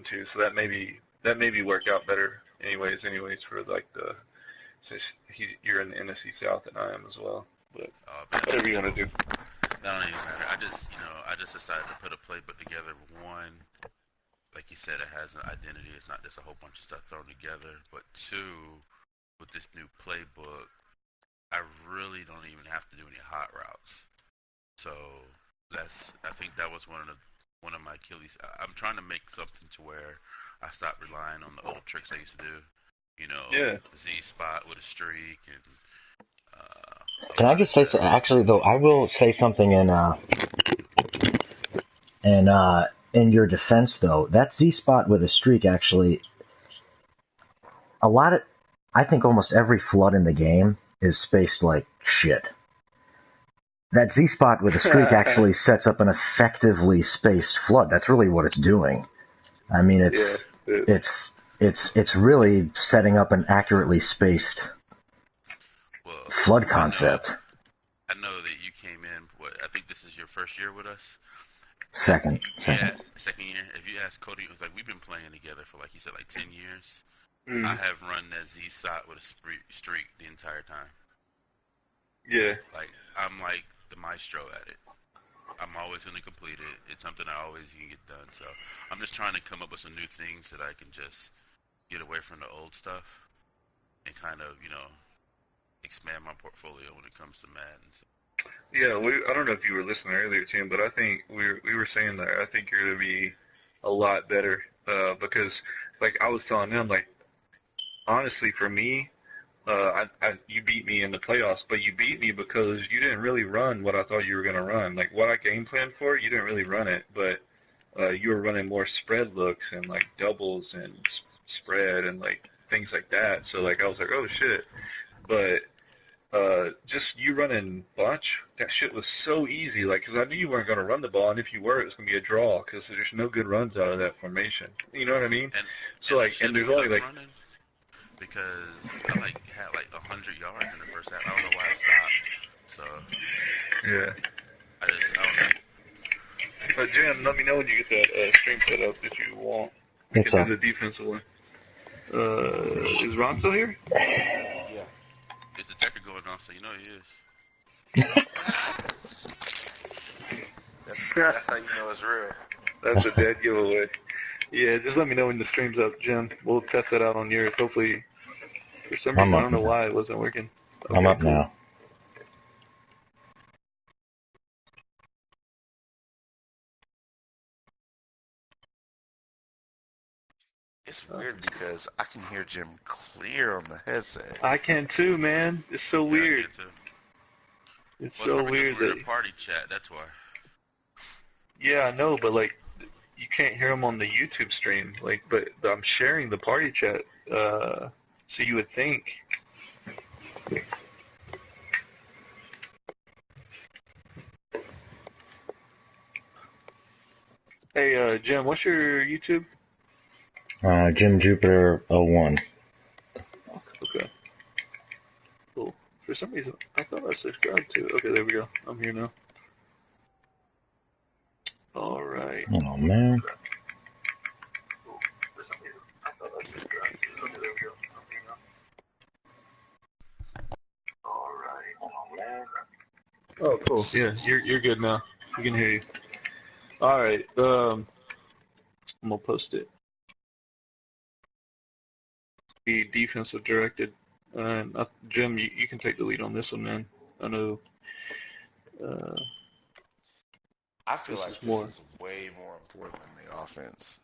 too, so that maybe work out better anyways for like the since you're in the NFC South and I am as well. But But whatever you want to do. that don't even matter. I just decided to put a playbook together. One, like you said, it has an identity. It's not just a whole bunch of stuff thrown together. But two, with this new playbook, I really don't even have to do any hot routes. So I think that was one of my Achilles. I'm trying to make something to where I stop relying on the old tricks I used to do. You know, Yeah. Z spot with a streak and a Can I lot of just say, just actually, though, I will say something in in your defense, though. That Z spot with a streak, actually, a lot of, I think almost every flood in the game is spaced like shit. That Z spot with a streak actually sets up an effectively spaced flood. That's really what it's doing. I mean, Yeah. it's really setting up an accurately spaced well. flood I know concept. I know that you came in. What I think this is your first year with us. If Second, yeah, second. second year. If you ask Cody, it was like we've been playing together for like you said, like 10 years. I Mm, have run that Z shot with a streak the entire time. yeah. Like I'm like the maestro at it. I'm always going to complete it. It's something I always can get done. So I'm just trying to come up with some new things that I can just get away from the old stuff and kind of expand my portfolio when it comes to Madden. So, Yeah, I don't know if you were listening earlier, Tim, but I think we were saying that I think you're gonna be a lot better because like I was telling them like honestly for me you beat me in the playoffs, but you beat me because you didn't really run what I thought you were gonna run. Like what I game planned for, you didn't really run it, but you were running more spread looks and like doubles and spread and like things like that. So like I was like, oh shit, but just you running bunch, that shit was so easy. Like, cause I knew you weren't gonna run the ball, and if you were, it was gonna be a draw. Cause there's no good runs out of that formation. You know what I mean? and So and I like, and should have there's only kept like, running because I like had like 100 yards in the first half. I don't know why I stopped. So yeah. I don't know. But Jan, let me know when you get that stream set up that you want. We It's can do up. the defensive one. Is Ron still here? Yeah. His detector going off, so you know he is. That's how you know it's real. That's a dead giveaway. Yeah, just let me know when the stream's up, Jim. We'll test that out on yours. Hopefully, for some I'm reason, I up don't know now. why it wasn't working. I'm Okay, up cool. now. It's weird because I can hear Jim clear on the headset. I can too, man. It's so Yeah, I weird. can too. It's Well, it's so probably because weird we're that. in a party chat. That's why. Yeah, I know, but like, you can't hear them on the YouTube stream. Like, but I'm sharing the party chat. So you would think. Hey, Jim, what's your YouTube? Jim Jupiter 01. Okay, cool. For some reason, I thought I subscribed to it. Okay, there we go. I'm here now. All right. Oh, man. Oh, cool. Yeah, you're good now. We can hear you. All right. I'm gonna post it. Be defensive directed. And Jim, you can take the lead on this one, man. I know I feel this is like this more. is way more important than the offense.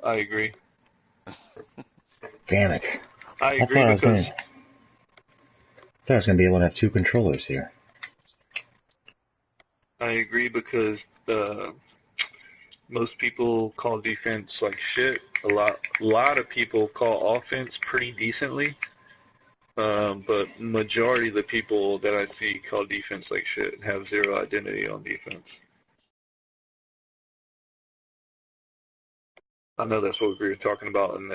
I agree. Damn it. I I agree thought I was because gonna be able to have two controllers here. I agree because most people call defense like shit. A lot of people call offense pretty decently. But majority of the people that I see call defense like shit and have zero identity on defense. I know that's what we were talking about in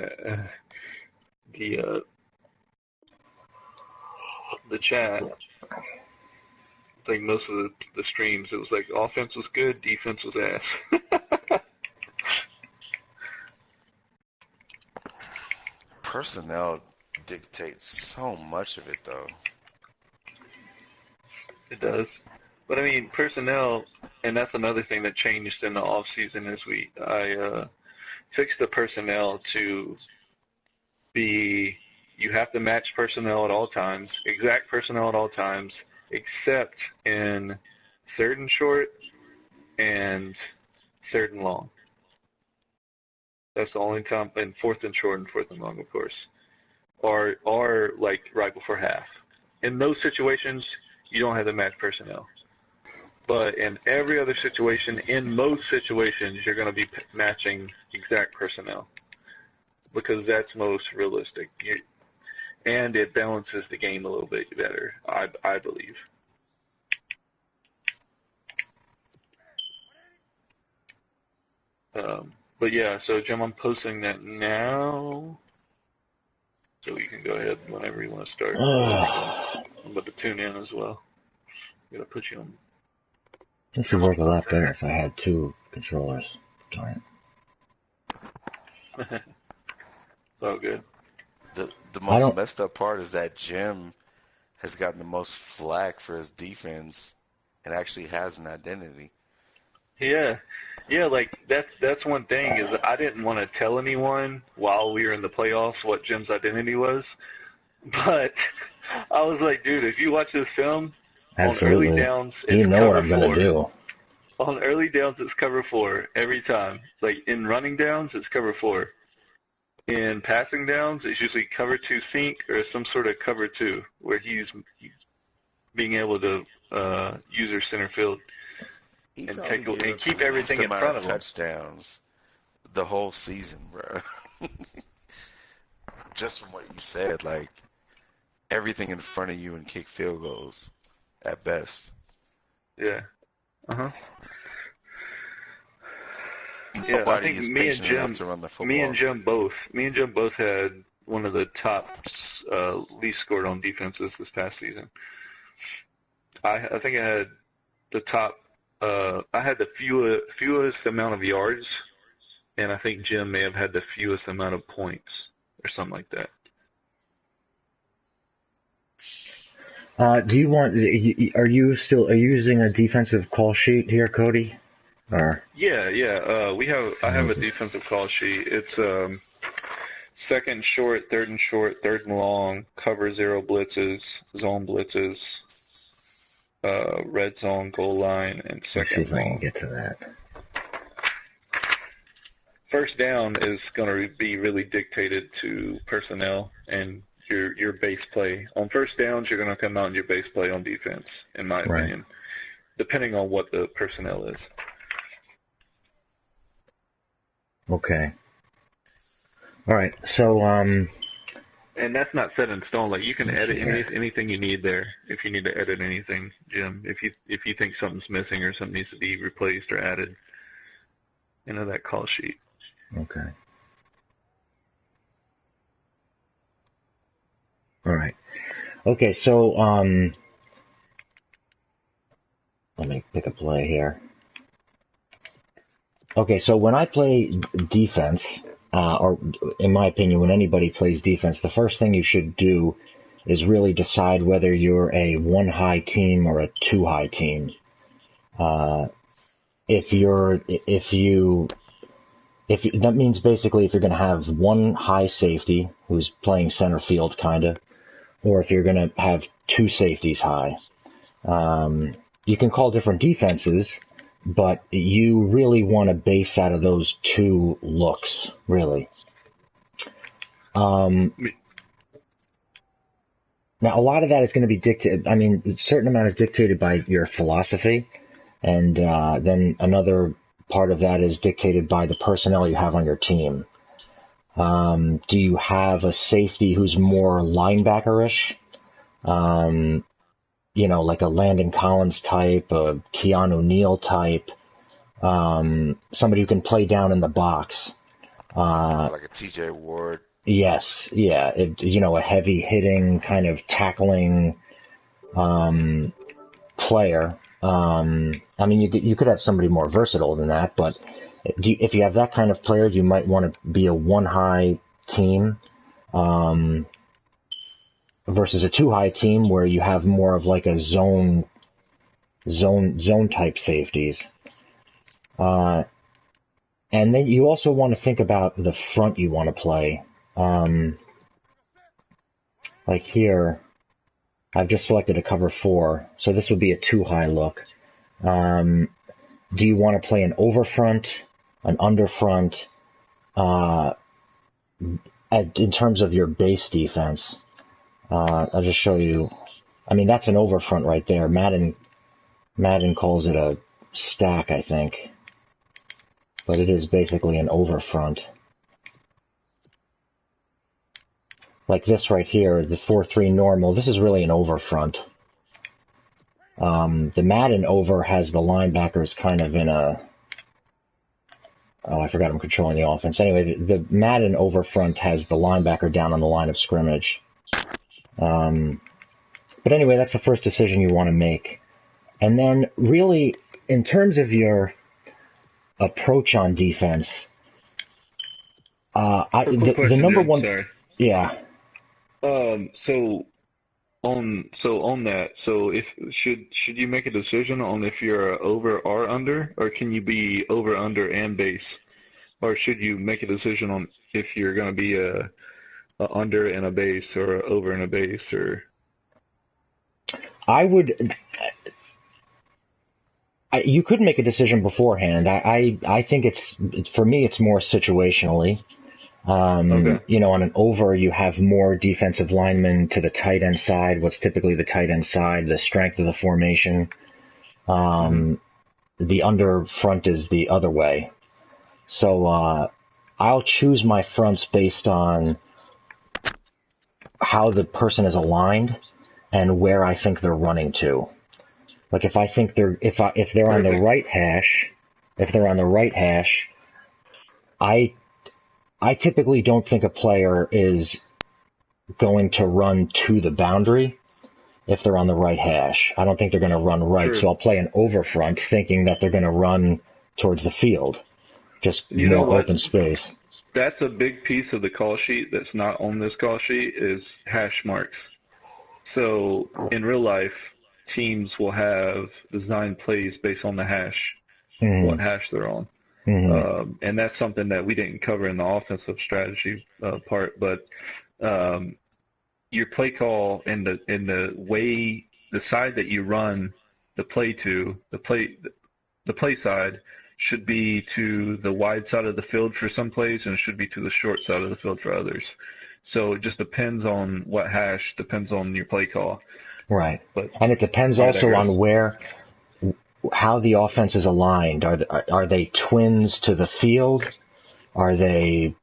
the chat. I think most of the streams it was like offense was good, defense was ass. personnel dictates so much of it, though. It does. But I mean, personnel, and that's another thing that changed in the off season is I fixed the personnel to be you have to match personnel at all times, exact personnel at all times, except in third and short and third and long. That's the only time, and fourth and short and fourth and long, of course, or like right before half. In those situations, you don't have to match personnel. But in every other situation, in most situations, you're going to be matching exact personnel because that's most realistic. And it balances the game a little bit better, I believe. But yeah, so Jim, I'm posting that now, so you can go ahead whenever you want to start. I'm about to tune in as well. I'm gonna put you on. This would work a lot better if I had two controllers. Darn It's all good. The most messed up part is that Jim has gotten the most flack for his defense and actually has an identity. Yeah, like that's one thing is I didn't want to tell anyone while we were in the playoffs what Jim's identity was, but I was like, dude, if you watch this film, Absolutely. on early downs, it's you know cover what I'm going to do. On early downs, it's cover 4 every time. Like in running downs, it's cover 4. In passing downs, it's usually cover 2 sink or some sort of cover 2 where he's being able to use her center field and keep everything in front of him. Touchdowns the whole season, bro. Just from what you said, like everything in front of you and kick field goals at best. Yeah. Uh-huh. Yeah, I think me and Jim both had one of the top least scored on defenses this past season. I think I had the top. I had the fewest amount of yards, and I think Jim may have had the fewest amount of points or something like that. Do you want? Are you using a defensive call sheet here, Cody? Or yeah. I have a defensive call sheet. It's second and short, third and long, cover 0 blitzes, zone blitzes, red zone, goal line, and second Let's see if long. I can get to that. First down is going to be really dictated to personnel and your base play. On first downs, you're going to come out in your base play on defense, in my opinion, depending on what the personnel is. Okay. All right. So and that's not set in stone. Like you can edit anything you need there. If you need to edit anything, Jim, if you think something's missing or something needs to be replaced or added, that call sheet. Okay. All right. Okay. So let me pick a play here. Okay, so when I play defense, or in my opinion, when anybody plays defense, the first thing you should do is really decide whether you're a 1-high team or a 2-high team. That means basically if you're going to have one high safety who's playing center field, kinda, or if you're going to have 2 safeties high. You can call different defenses, but you really want to base out of those 2 looks, really. Now, a lot of that is going to be dictated, a certain amount is dictated by your philosophy, and then another part of that is dictated by the personnel you have on your team. Do you have a safety who's more linebacker-ish? Like a Landon Collins type, a Keanu Neal type, somebody who can play down in the box. Like a TJ Ward. Yes, yeah. A heavy hitting kind of tackling player. You could have somebody more versatile than that, but if you have that kind of player, you might want to be a 1-high team. versus a too high team where you have more of like a zone type safeties. And then you also want to think about the front you want to play. Like here, I've just selected a cover 4, so this would be a too high look. Do you want to play an over front, an under front, in terms of your base defense? I'll just show you. I mean, that's an over front right there. Madden calls it a stack, I think. But it is basically an over front. Like this right here, the 4-3 normal, this is really an over front. The Madden over has the linebackers kind of in a... Oh, I forgot I'm controlling the offense. Anyway, the Madden over front has the linebacker down on the line of scrimmage. But anyway, that's the first decision you want to make. And then really, in terms of your approach on defense, the number one... Sorry. Yeah. So on that, so if should you make a decision on if you're over or under, or can you be over, under, and base, or should you make a decision on if you're going to be a under and a base or a over and a base, or? You could make a decision beforehand. I think for me it's more situationally. Okay. You know, on an over, you have more defensive linemen to the tight end side, what's typically the tight end side, the strength of the formation. The under front is the other way. So I'll choose my fronts based on how the person is aligned and where I think they're running to. Like if I think if they're on the right hash, I typically don't think a player is going to run to the boundary if they're on the right hash. I don't think they're going to run right, True. so I'll play an over front thinking that they're going to run towards the field, just more open space. That's a big piece of the call sheet that's not on this call sheet is hash marks. So in real life, teams will have designed plays based on the hash, what hash they're on. And that's something that we didn't cover in the offensive strategy part, but your play call and the way, the side that you run the play to, the play side should be to the wide side of the field for some plays, and it should be to the short side of the field for others. So it just depends on what hash, depends on your play call. Right. And it depends also on how the offense is aligned. Are they twins to the field? Are they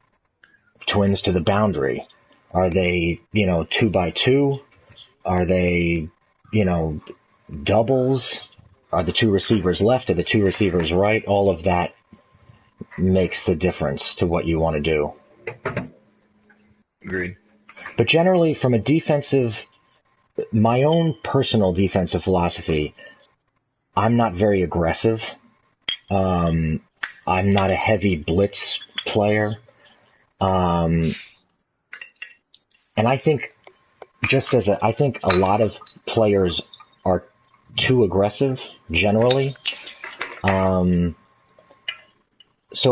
twins to the boundary? Are they, 2x2? Are they, doubles? Are the two receivers left? Are the two receivers right? All of that makes the difference to what you want to do. Agreed. But generally, from my own personal defensive philosophy, I'm not very aggressive. I'm not a heavy blitz player. And I think I think a lot of players are too aggressive generally. So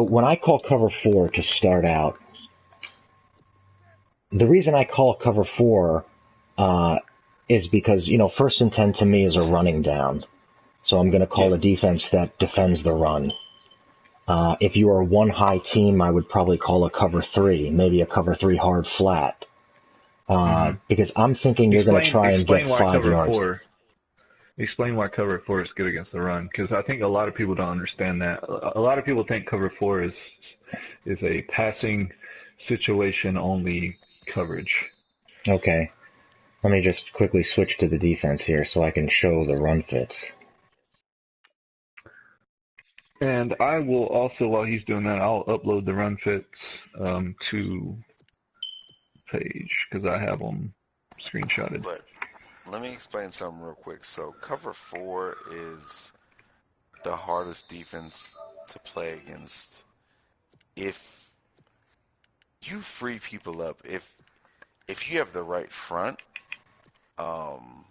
when I call cover 4 to start out, the reason I call cover 4 is because, first and 10 to me is a running down. So I'm going to call a defense that defends the run. If you are one high team, I would probably call a cover 3, maybe a cover 3 hard flat. Because I'm thinking you're going to try and get 5 yards. Explain why cover 4 is good against the run, because I think a lot of people don't understand that. A lot of people think cover 4 is a passing situation only coverage. Okay. Let me just quickly switch to the defense here so I can show the run fits. And I will also, while he's doing that, I'll upload the run fits to page because I have them screenshotted. But let me explain something real quick. So cover 4 is the hardest defense to play against. If you free people up, if if you have the right front, um,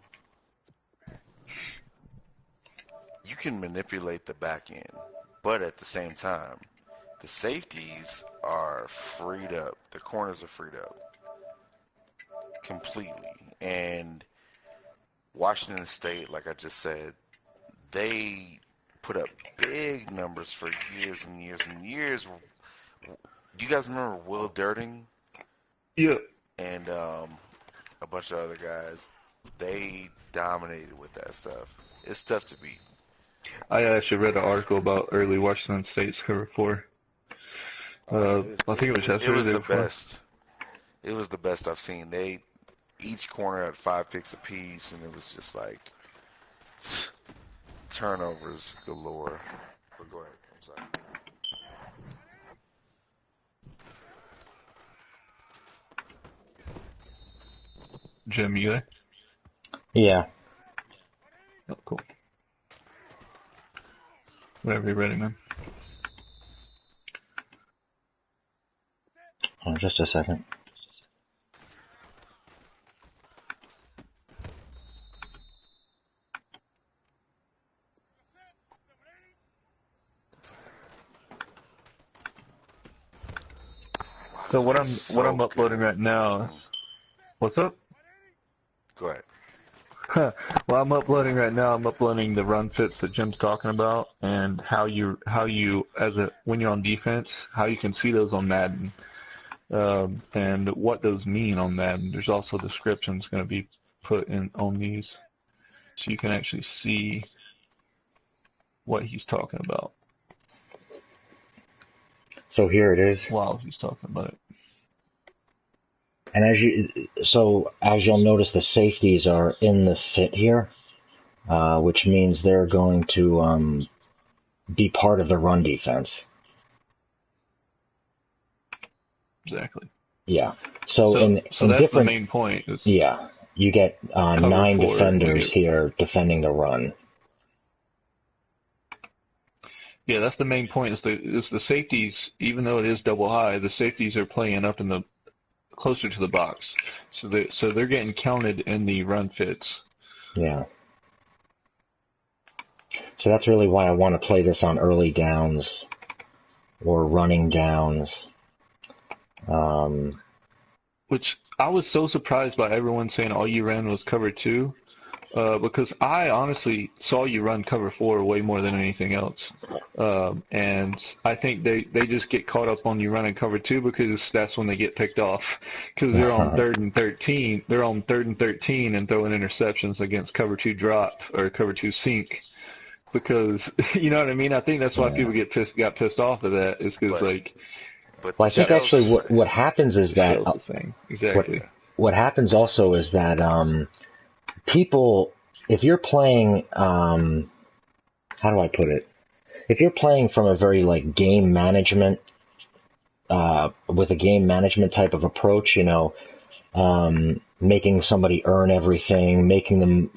you can manipulate the back end, but at the same time, the safeties are freed up. The corners are freed up completely. And Washington State, like I just said, they put up big numbers for years and years and years. Do you guys remember Will Durden Yeah. and a bunch of other guys? They dominated with that stuff. It's tough to beat. I actually read an article about early Washington State's cover four. I think it was It yesterday or was the day the before. best. It was the best I've seen. They each corner had 5 picks apiece, and it was just like turnovers galore. But go ahead. I'm sorry. Jim, you there? Yeah. Oh, cool. Whenever you're ready, man. Oh, just a second. Wow, So this what beer's I'm so uploading good. right now is what's up? Go ahead. Well, I'm uploading right now. I'm uploading the run fits that Jim's talking about, and how you when you're on defense, how you can see those on Madden, and what those mean on Madden. There's also descriptions going to be put in on these, so you can actually see what he's talking about So here it is. while he's talking about it. And as you'll notice, the safeties are in the fit here, which means they're going to be part of the run defense. Exactly. Yeah. So So in that's different, the main point. Is yeah, you get cover 9 4. defenders here defending the run. Yeah, that's the main point. Is the safeties, even though it is double high, the safeties are playing up in the closer to the box, so they're getting counted in the run fits. Yeah. So that's really why I want to play this on early downs or running downs. Which I was so surprised by everyone saying all you ran was cover 2, because I honestly saw you run cover 4 way more than anything else. And I think they just get caught up on you running cover 2 because that's when they get picked off, because they're on 3rd and 13. They're on 3rd and 13 and throwing interceptions against cover 2 drop or cover 2 sink. Because you know what I mean. I think that's why people got pissed off of that, is because But Well, the I think shell's actually the what same. happens is the that shell's the same. Exactly. what happens also is that people, if you're playing, how do I put it? If you're playing from a very like game management, with a game management type of approach, making somebody earn everything, making them,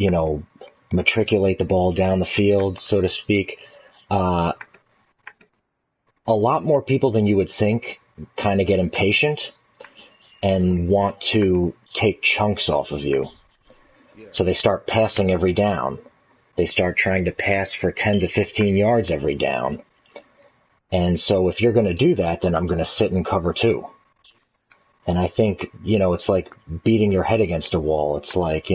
matriculate the ball down the field, so to speak. A lot more people than you would think kind of get impatient and want to take chunks off of you. Yeah. So they start passing every down. They start trying to pass for 10 to 15 yards every down. And so if you're going to do that, then I'm going to sit in cover 2. And I think, it's like beating your head against a wall. It's like,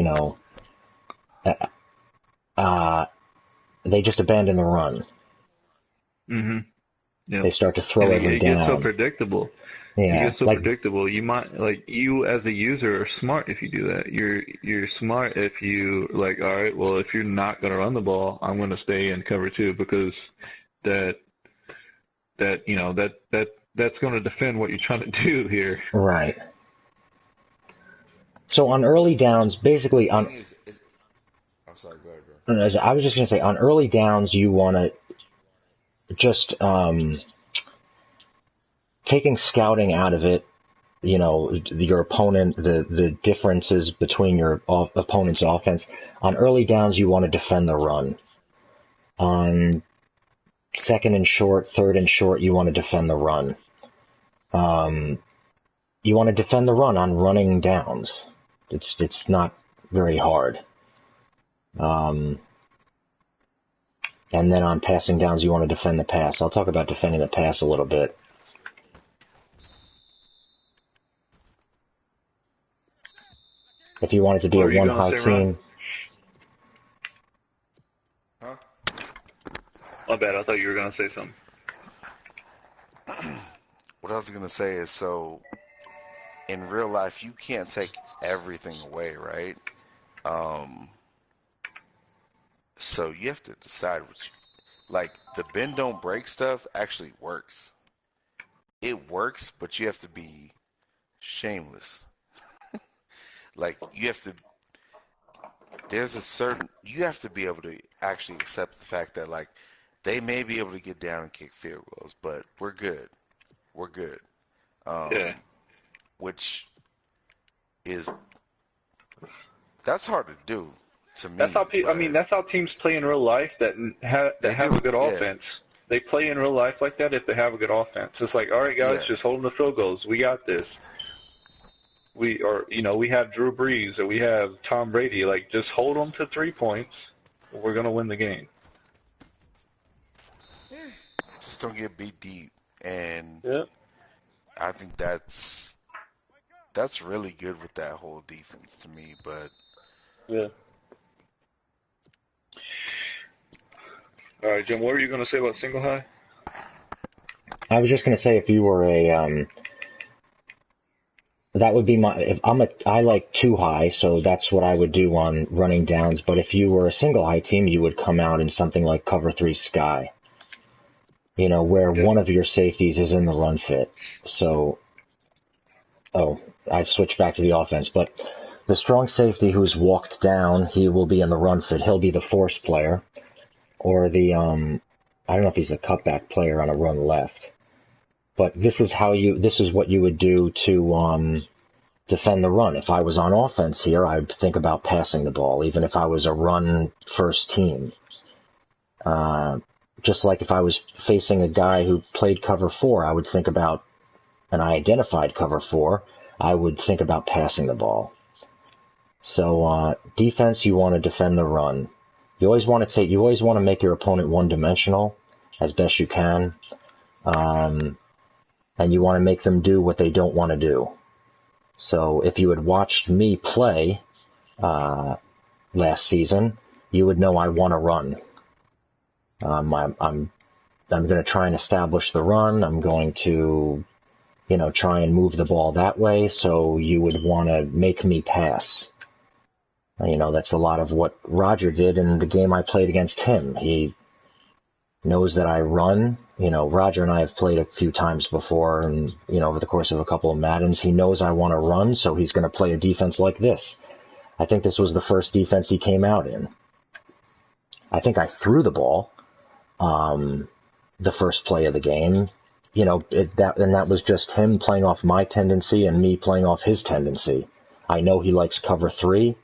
they just abandon the run. Mm-hmm. Yep. They start to throw And every it gets so down. predictable. Yeah, It gets so like predictable. You might you as a user are smart if you do that. You're smart if you like. All right, well, if you're not going to run the ball, I'm going to stay in cover 2 because that's going to defend what you're trying to do here. right. So on early downs, basically The on, thing is, I'm sorry, go ahead, bro. I was just going to say, on early downs, you want to just taking scouting out of it. Your opponent, the differences between your opponent's offense. On early downs, you want to defend the run. On 2nd and short, 3rd and short, you want to defend the run. you want to defend the run on running downs. It's not very hard. And then on passing downs, you want to defend the pass. I'll talk about defending the pass a little bit. If you want it to be What a were you one gonna high say, team, Ron? Huh? My bad. I thought you were gonna say something. What I was gonna say is, so in real life, you can't take everything away, right? So you have to decide which, like the bend don't break stuff actually works. It works, but you have to be shameless. Like you have to, you have to be able to actually accept the fact that like they may be able to get down and kick field goals, but we're good. We're good. Yeah. Which is, that's hard to do to That's me, how but that's how teams play in real life that they have a do, good yeah, offense. They play in real life like that if they have a good offense. It's like, all right, guys, yeah, just holding the field goals. We got this. We have Drew Brees or we have Tom Brady. Like, just hold them to 3 points. We're gonna win the game. just don't get beat deep, and Yeah. I think that's really good with that whole defense to me. But Yeah. All right, Jim. What were you gonna say about single high? I was just going to say if you were that would be I like two high, so that's what I would do on running downs. But if you were a single high team, you would come out in something like cover 3 sky, where Yeah. one of your safeties is in the run fit. So, I've switched back to the offense, but the strong safety who's walked down, he will be in the run fit. He'll be the force player, or the I don't know if he's the cutback player on a run left. But this is what you would do to defend the run. If I was on offense here, I'd think about passing the ball, even if I was a run first team. Just like if I was facing a guy who played cover 4, I would think about, and I identified cover 4, I would think about passing the ball. So defense, you want to defend the run. You always want to make your opponent one-dimensional as best you can. And you want to make them do what they don't want to do. So if you had watched me play last season, you would know I want to run. I'm going to try and establish the run. I'm going to, try and move the ball that way. So you would want to make me pass. That's a lot of what Roger did in the game I played against him. He knows that I run. Roger and I have played a few times before, and, over the course of a couple of Maddens, he knows I want to run, so he's going to play a defense like this. I think this was the first defense he came out in. I think I threw the ball, the first play of the game, that was just him playing off my tendency and me playing off his tendency. I know he likes cover 3.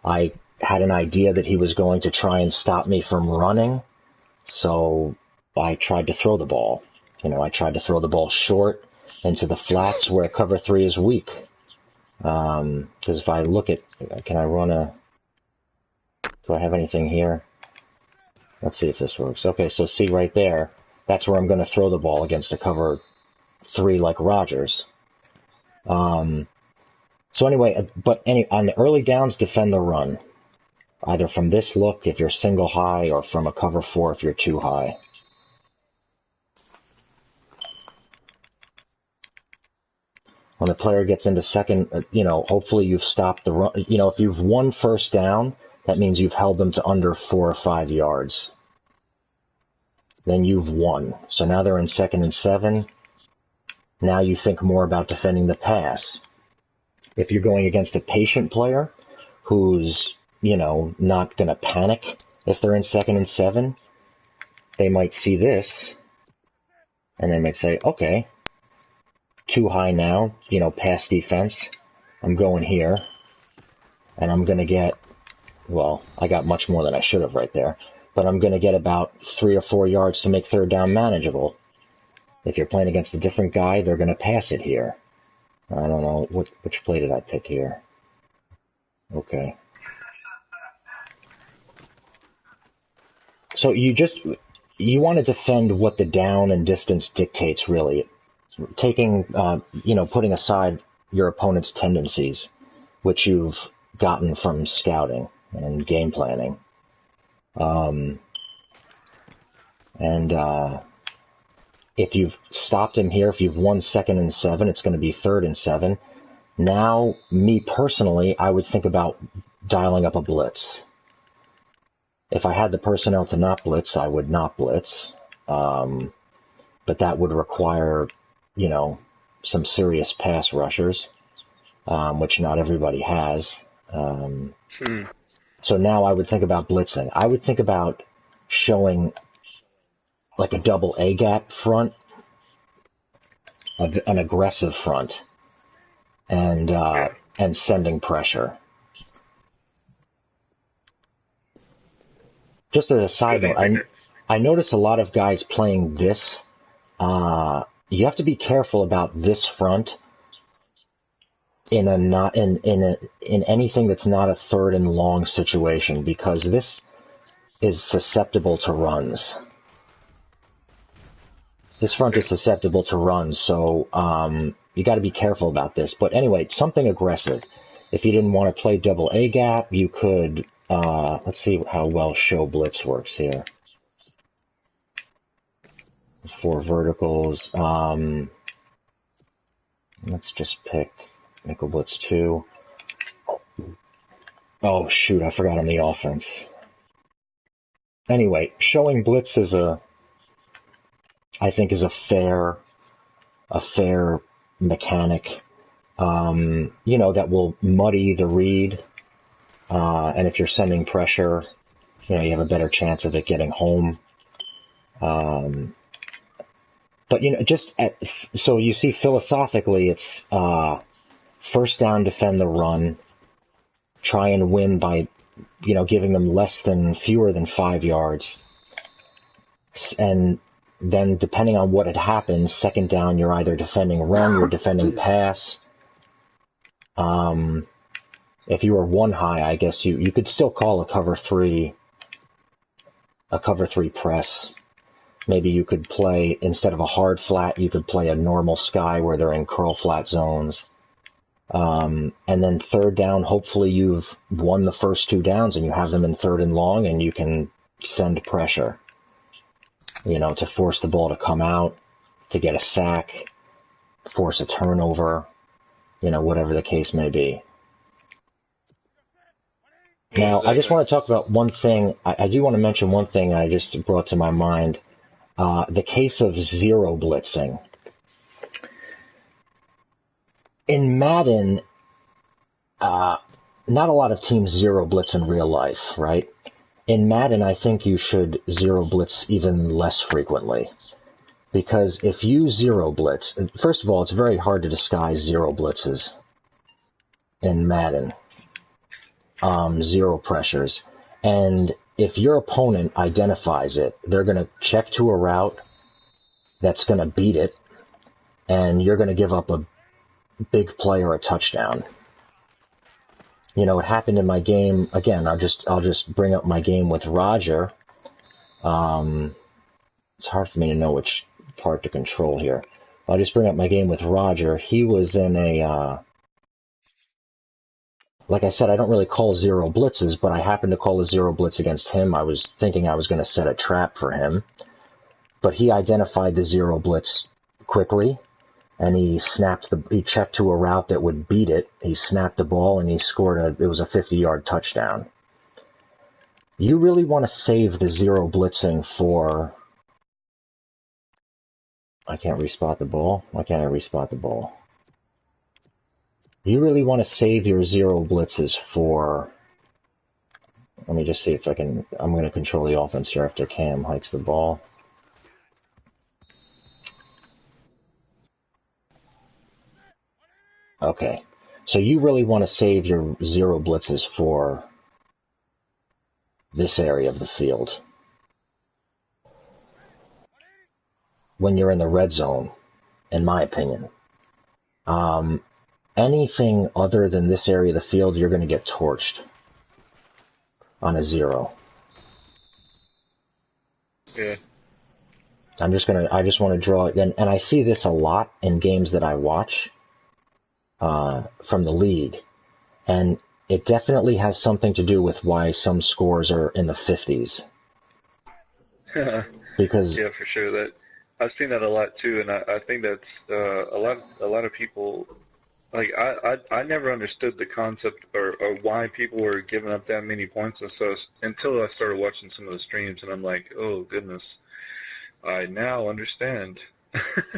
I had an idea that he was going to try and stop me from running, so I tried to throw the ball. I tried to throw the ball short into the flats where cover 3 is weak. Because if I look at, do I have anything here? Let's see if this works. Okay, so see right there, that's where I'm going to throw the ball against a cover 3 like Rodgers. So anyway, on the early downs, defend the run. Either from this look if you're single high or from a cover 4 if you're too high. When the player gets into second, hopefully you've stopped the run. If you've won first down, that means you've held them to under 4 or 5 yards. Then you've won. So now they're in 2nd and 7. Now you think more about defending the pass. If you're going against a patient player who's, not going to panic if they're in 2nd and 7, they might see this and they might say, okay, too high now, pass defense. I'm going here and I'm going to get, I got much more than I should have right there, but I'm going to get about 3 or 4 yards to make third down manageable. If you're playing against a different guy, they're going to pass it here. I don't know which play did I pick here. Okay. So you want to defend what the down and distance dictates, really. Taking, putting aside your opponent's tendencies, which you've gotten from scouting and game planning. And if you've stopped him here, if you've won 2nd and 7, it's going to be 3rd and 7. Now, me personally, I would think about dialing up a blitz. If I had the personnel to not blitz, I would not blitz. But that would require, some serious pass rushers, which not everybody has. So now I would think about blitzing. I would think about showing like a double A gap front, an aggressive front, and sending pressure. Just as a side note, I notice a lot of guys playing this. You have to be careful about this front in anything that's not a 3rd and long situation, because this is susceptible to runs. This front is susceptible to runs, so you got to be careful about this. But anyway, something aggressive. If you didn't want to play double A gap, you could. Let's see how well show blitz works here. 4 verticals. Let's just pick nickel blitz 2. Oh shoot, I forgot on the offense. Anyway, showing blitz I think is a fair mechanic, that will muddy the read, and if you're sending pressure, you have a better chance of it getting home. But so you see, philosophically, it's first down, defend the run, try and win by, giving them fewer than 5 yards, and then depending on what had happened, 2nd down, you're either defending run, you're defending pass. If you were 1 high, I guess you could still call a cover 3 press. Maybe you could play, instead of a hard flat, you could play a normal sky where they're in curl flat zones. And then 3rd down, hopefully you've won the first 2 downs and you have them in 3rd and long, and you can send pressure, to force the ball to come out, to get a sack, force a turnover, whatever the case may be. Now, I just want to talk about one thing. I do want to mention one thing I just brought to my mind. The case of zero blitzing. In Madden, not a lot of teams zero blitz in real life, right? In Madden, I think you should zero blitz even less frequently. Because if you zero blitz, first of all, it's very hard to disguise zero blitzes in Madden. Zero pressures. And if your opponent identifies it, they're going to check to a route that's going to beat it, and you're going to give up a big play or a touchdown. It happened in my game. Again, I'll just bring up my game with Roger. It's hard for me to know which part to control here. I'll just bring up my game with Roger. He was in a, like I said, I don't really call zero blitzes, but I happened to call a zero blitz against him. I was thinking I was going to set a trap for him, but he identified the zero blitz quickly, and he checked to a route that would beat it. He snapped the ball, and he scored it was a 50-yard touchdown. You really want to save the zero blitzing for... I can't respot the ball. Why can't I respot the ball? You really want to save your zero blitzes for... Let me just see if I can... I'm going to control the offense here after Cam hikes the ball. Okay. So you really want to save your zero blitzes for this area of the field. When you're in the red zone, in my opinion. anything other than this area of the field, you're going to get torched on a 0. Yeah. I just want to draw it, and I see this a lot in games that I watch from the league, and it definitely has something to do with why some scores are in the 50s. Because yeah, for sure. That I've seen that a lot too, and I think that's a lot of people. Like I never understood the concept or why people were giving up that many points and so until I started watching some of the streams, and I'm like, oh goodness, I now understand.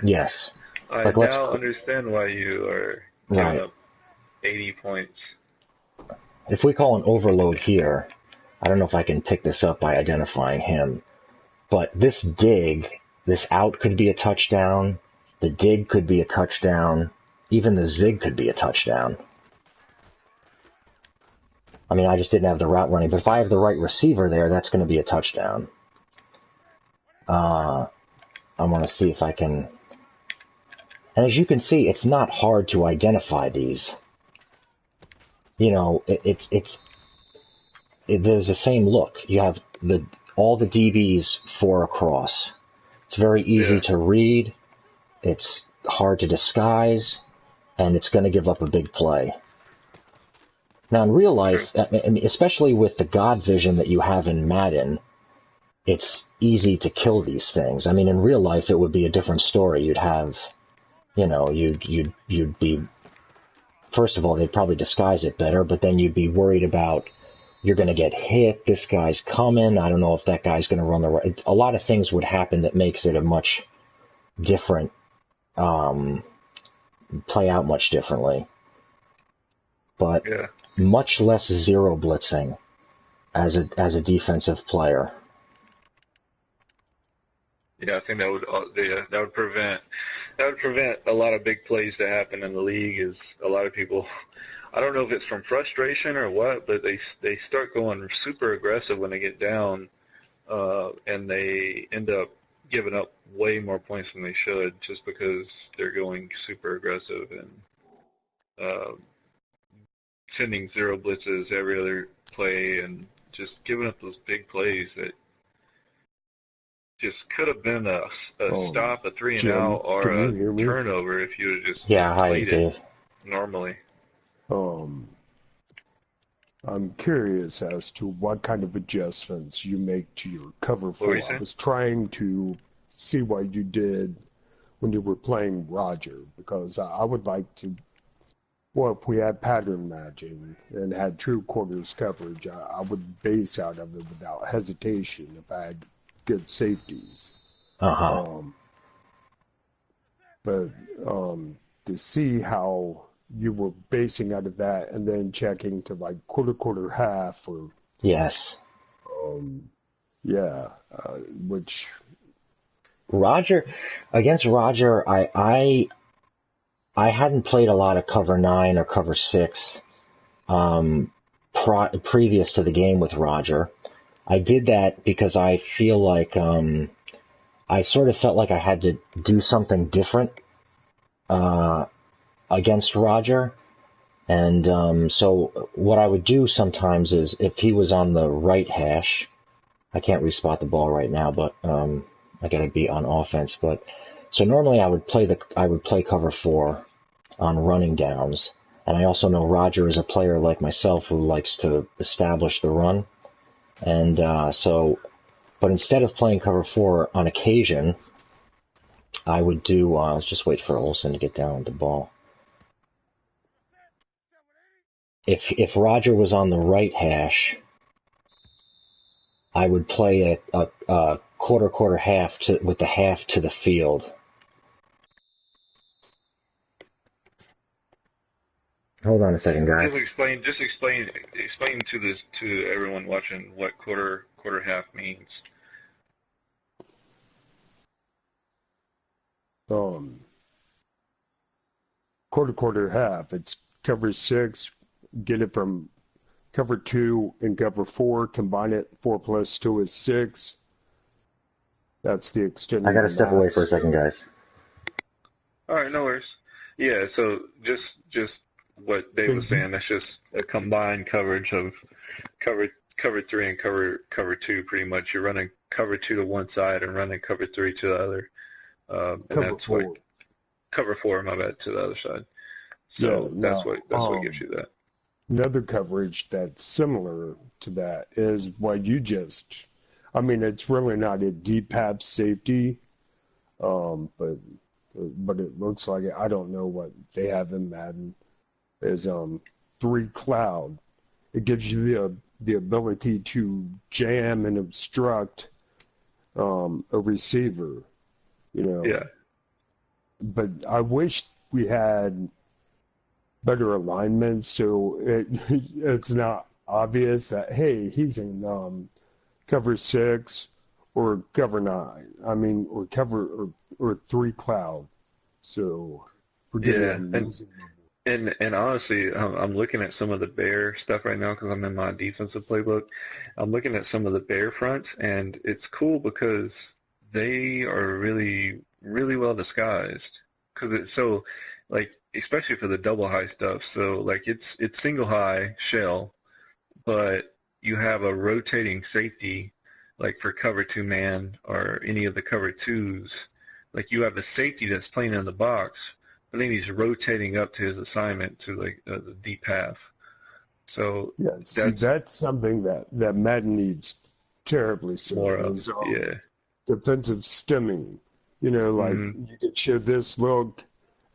yes, I like now understand why you are giving right. up 80 points. If we call an overload here, I don't know if I can pick this up by identifying him, but this dig, this out could be a touchdown, the dig could be a touchdown, even the zig could be a touchdown. I mean, I just didn't have the route running, but if I have the right receiver there, that's going to be a touchdown. I want to see if I can... And as you can see, it's not hard to identify these. You know, there's the same look. You have all the DBs 4 across. It's very easy to read. It's hard to disguise, and it's going to give up a big play. Now, in real life, especially with the God vision that you have in Madden, it's easy to kill these things. I mean, in real life, it would be a different story. You'd have, you know, you'd be. First of all, they'd probably disguise it better, but then you'd be worried about you're going to get hit. This guy's coming. I don't know if that guy's going to run the right. A lot of things would happen that makes it a much different. Play out much differently, but much less zero blitzing as a defensive player. Yeah, I think that would prevent a lot of big plays to happen in the league. Is a lot of people, I don't know if it's from frustration or what, but they start going super aggressive when they get down, and they end up giving up way more points than they should just because they're going super aggressive and sending zero blitzes every other play and just giving up those big plays that just could have been a stop, a 3 and Jim, out, or can a you hear me? turnover if you had just Hi, played Dave. it normally. I'm curious as to what kind of adjustments you make to your cover 4. I was trying to see what you did when you were playing Roger, because I would like to, well, if we had pattern matching and had true quarters coverage, I would base out of it without hesitation if I had good safeties. But to see how you were basing out of that and then checking to like quarter, half, or which Roger, against Roger, I hadn't played a lot of cover 9 or cover 6 previous to the game with Roger. I did that because I feel like I sort of felt like I had to do something different against Roger. And so what I would do sometimes is if he was on the right hash, I can't respot the ball right now, but I got to be on offense. But so normally I would play cover 4 on running downs, and I also know Roger is a player like myself who likes to establish the run, and but instead of playing cover 4 on occasion, I would do. Let's just wait for Olsen to get down with the ball. If Roger was on the right hash, I would play a quarter, half with the half to the field. Hold on a second, guys. Just explain to everyone watching what quarter half means. Quarter, half. It's cover 6. Get it from cover 2 and cover 4. Combine it. 4 plus 2 is 6. That's the extent. I gotta step away for a second, guys. All right, no worries. Yeah, so just what Dave was saying. That's just a combined coverage of cover three and cover two. Pretty much, you're running cover two to one side and running cover three to the other. And Cover that's four. what cover four. My bad, to the other side. Yeah, So that's what gives you that. another coverage that's similar to that is what you just. I mean, it's really not a deep path safety, but it looks like it. I don't know what they have in Madden. Is three cloud. It gives you the ability to jam and obstruct a receiver. You know. Yeah. But I wish we had better alignment so it's not obvious that, hey, he's in cover 6 or cover 9. I mean, or cover or 3 cloud. So forgive me, I'm losing my voice. And honestly, I'm looking at some of the Bear stuff right now because I'm in my defensive playbook. I'm looking at some of the Bear fronts, and it's cool because they are really, really well disguised. Because it's so, like, especially for the double high stuff. So, like, it's single high shell, but you have a rotating safety, like for cover two man or any of the cover twos. Like, you have the safety that's playing in the box, but then he's rotating up to his assignment to like the deep half. So Yeah, see, that's something that Madden needs terribly soon. more of, Is, yeah. defensive stemming. You know, like you could show this look,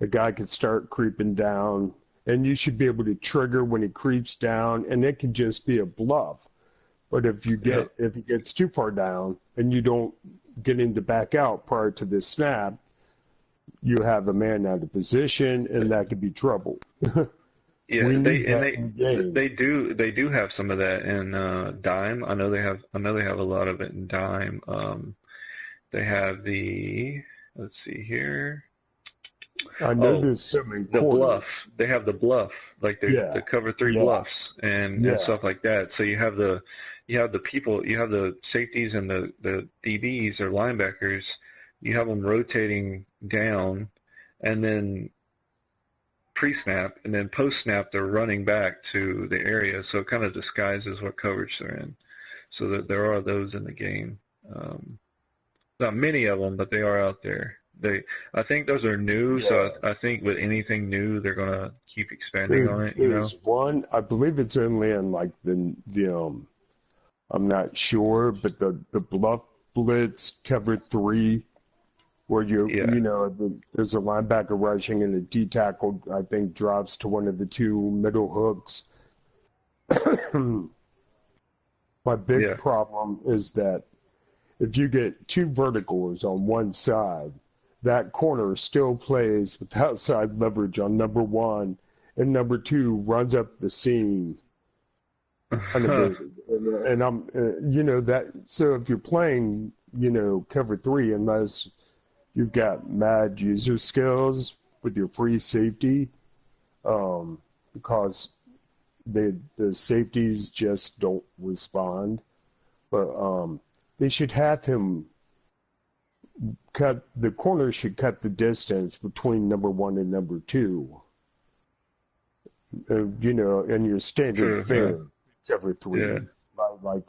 a guy could start creeping down, and you should be able to trigger when he creeps down, and it can just be a bluff. But if he gets too far down and you don't get him to back out prior to this snap, you have a man out of position, and that could be trouble. Yeah, they do have some of that in Dime. I know they have a lot of it in Dime. They have let's see here. I know there's some in the quarters. bluff. They have the bluff, like the cover three bluffs and stuff like that. So you have the people, you have the safeties and the DBs or linebackers. You have them rotating down, and then pre-snap, and then post-snap they're running back to the area. So it kind of disguises what coverage they're in. So that there are those in the game. Not many of them, but they are out there. I think those are new, so I think with anything new, they're gonna keep expanding on it. There's one, I believe it's only in like the I'm not sure, but the bluff blitz cover 3, where there's a linebacker rushing and a D tackle, I think, drops to one of the two middle hooks. My big problem is that if you get two verticals on one side, that corner still plays with outside leverage on number 1, and number 2 runs up the seam. And I'm, that. So if you're playing, cover 3, unless you've got mad user skills with your free safety, because the safeties just don't respond. But they should have him the corner should cut the distance between number 1 and number 2. In your standard fare cover 3, like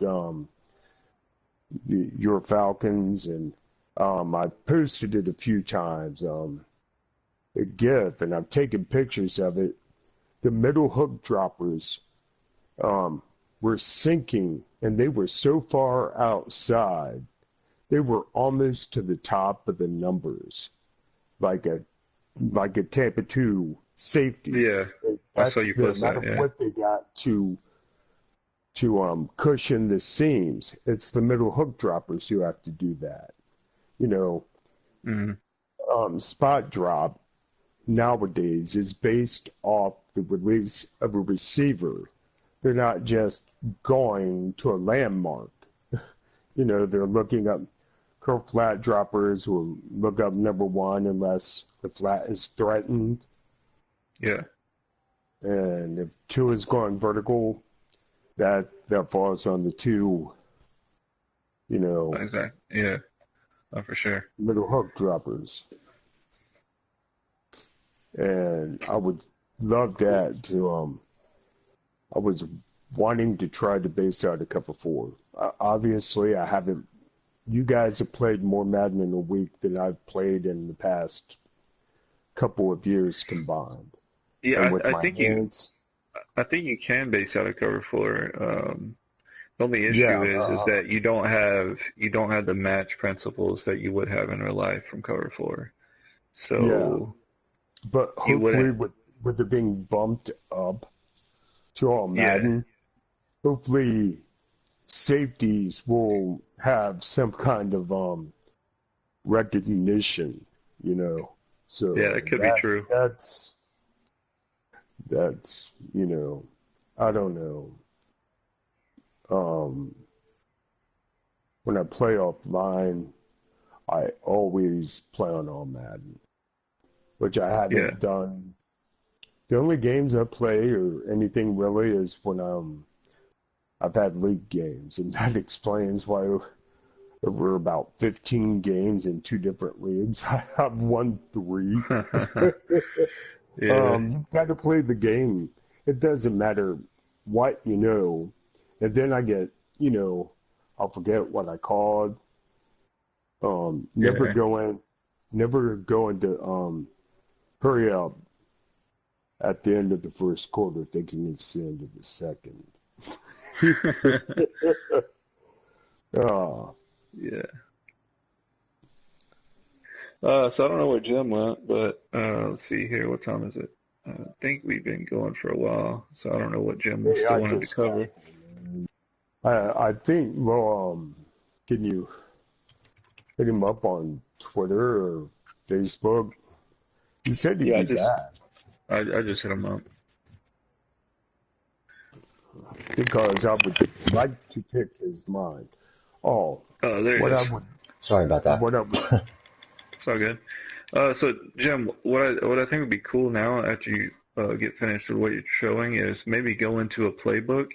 your Falcons, and I posted it a few times. A GIF, and I've taken pictures of it. The middle hook droppers were sinking, and they were so far outside. They were almost to the top of the numbers, like a Tampa 2 safety. Yeah, I saw you post that. No matter what they got to cushion the seams, it's the middle hook droppers who have to do that. Spot drop nowadays is based off the release of a receiver. They're not just going to a landmark. They're looking up. Curl flat droppers will look up number 1 unless the flat is threatened. Yeah. And if 2 is going vertical, that falls on the 2. Exactly. Yeah. Oh, for sure. Middle hook droppers. And I would love that. I was wanting to try to base out a Cover 4. Obviously, I haven't. You guys have played more Madden in a week than I've played in the past couple of years combined. Yeah, And with I my think hands, you can base out a cover 4. The only yeah, issue is that you don't have the match principles that you would have in real life from cover 4. yeah. So But you hopefully, wouldn't. with it being bumped up to all Yeah, Madden, hopefully safeties will have some kind of recognition, you know. yeah, So that could be true. that's I don't know. Um, when I play offline, I always play on all Madden, which I Yeah, haven't done. The only games I play or anything really is when I've had league games, and that explains why over about 15 games in 2 different leagues, I've won 3. yeah, You've got to play the game. It doesn't matter what you know. And then I get, I'll forget what I called. Never yeah. going to hurry up at the end of the first quarter thinking it's the end of the second. Oh, Yeah. So I don't know where Jim went, but let's see here. What time is it? I think we've been going for a while, so I don't know what Jim hey, still I wanted to just got cover. here. I think, well, can you hit him up on Twitter or Facebook? He said he'd Yeah, be back I just hit him up. because I would like to pick his mind. Oh, Oh, there he what is. I would, Sorry about that. what I would, It's all good. So Jim, what I think would be cool now after you get finished with what you're showing is maybe go into a playbook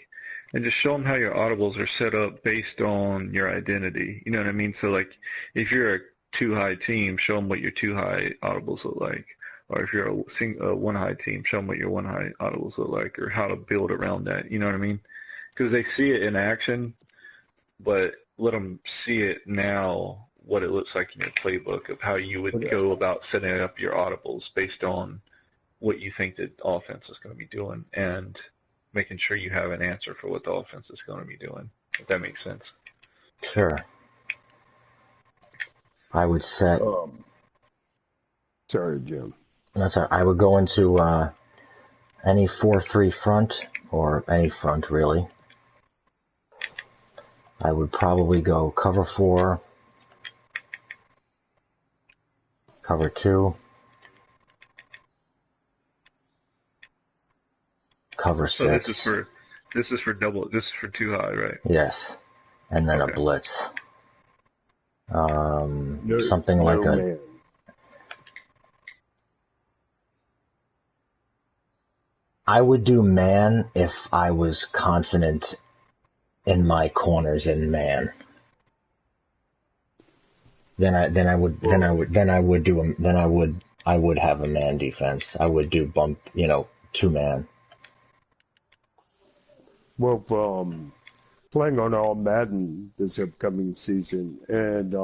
and just show them how your audibles are set up based on your identity. You know what I mean? So like, if you're a 2 high team, show them what your 2 high audibles look like. Or if you're a 1 high team, show them what your 1 high audibles look like, or how to build around that. You know what I mean? Because they see it in action, but let them see it now, what it looks like in your playbook of how you would go about setting up your audibles based on what you think the offense is going to be doing and making sure you have an answer for what the offense is going to be doing, if that makes sense. Sure. I would set. sorry, Jim. That's all right. I would go into any 4-3 front or any front really. I would probably go cover 4, cover 2, cover 6. So this is for 2 high, right? Yes, and then a Okay. blitz. No, Something no like a. man. I would do man if I was confident in my corners in man. I would have a man defense. I would do bump, 2-man. Well, playing on all Madden this upcoming season, and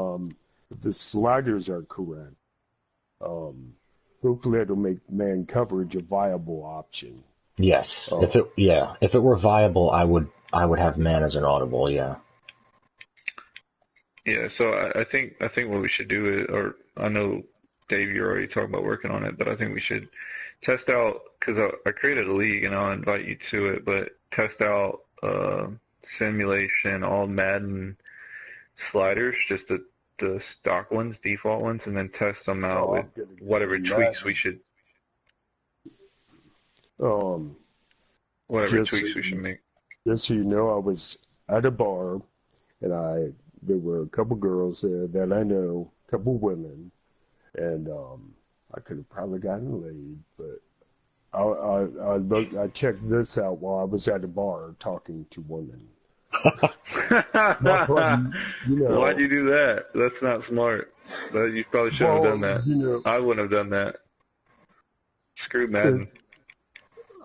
if the sliders are correct, hopefully it'll make man coverage a viable option. Yes. If it were viable, I would have man as an audible, yeah. Yeah, so I think what we should do is, or I know Dave, you're already talking about working on it, but I think we should test out, because I created a league and I'll invite you to it, but test out simulation, all Madden sliders, just the stock ones, default ones, and then test them out with whatever tweaks we should tweaks we should make. Just so you know, I was at a bar, and there were a couple girls there that I know, a couple women, and I could have probably gotten laid, but I checked this out while I was at a bar talking to women. Why'd you do that? That's not smart. You probably shouldn't have done that. I wouldn't have done that. Screw Madden.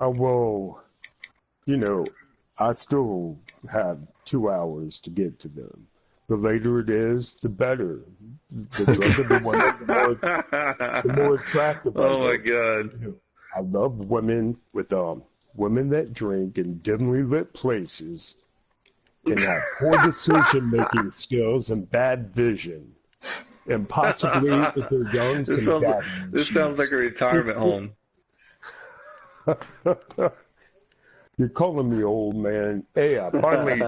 I will, I still have 2 hours to get to them. The later it is, the better. The drunker the women, the more attractive I Oh my look. God. I love women with women that drink in dimly lit places and have poor decision-making skills and bad vision. And possibly, if they're young, This some sounds daddy this sounds like a retirement home. You're calling me old, man. Hey, I finally,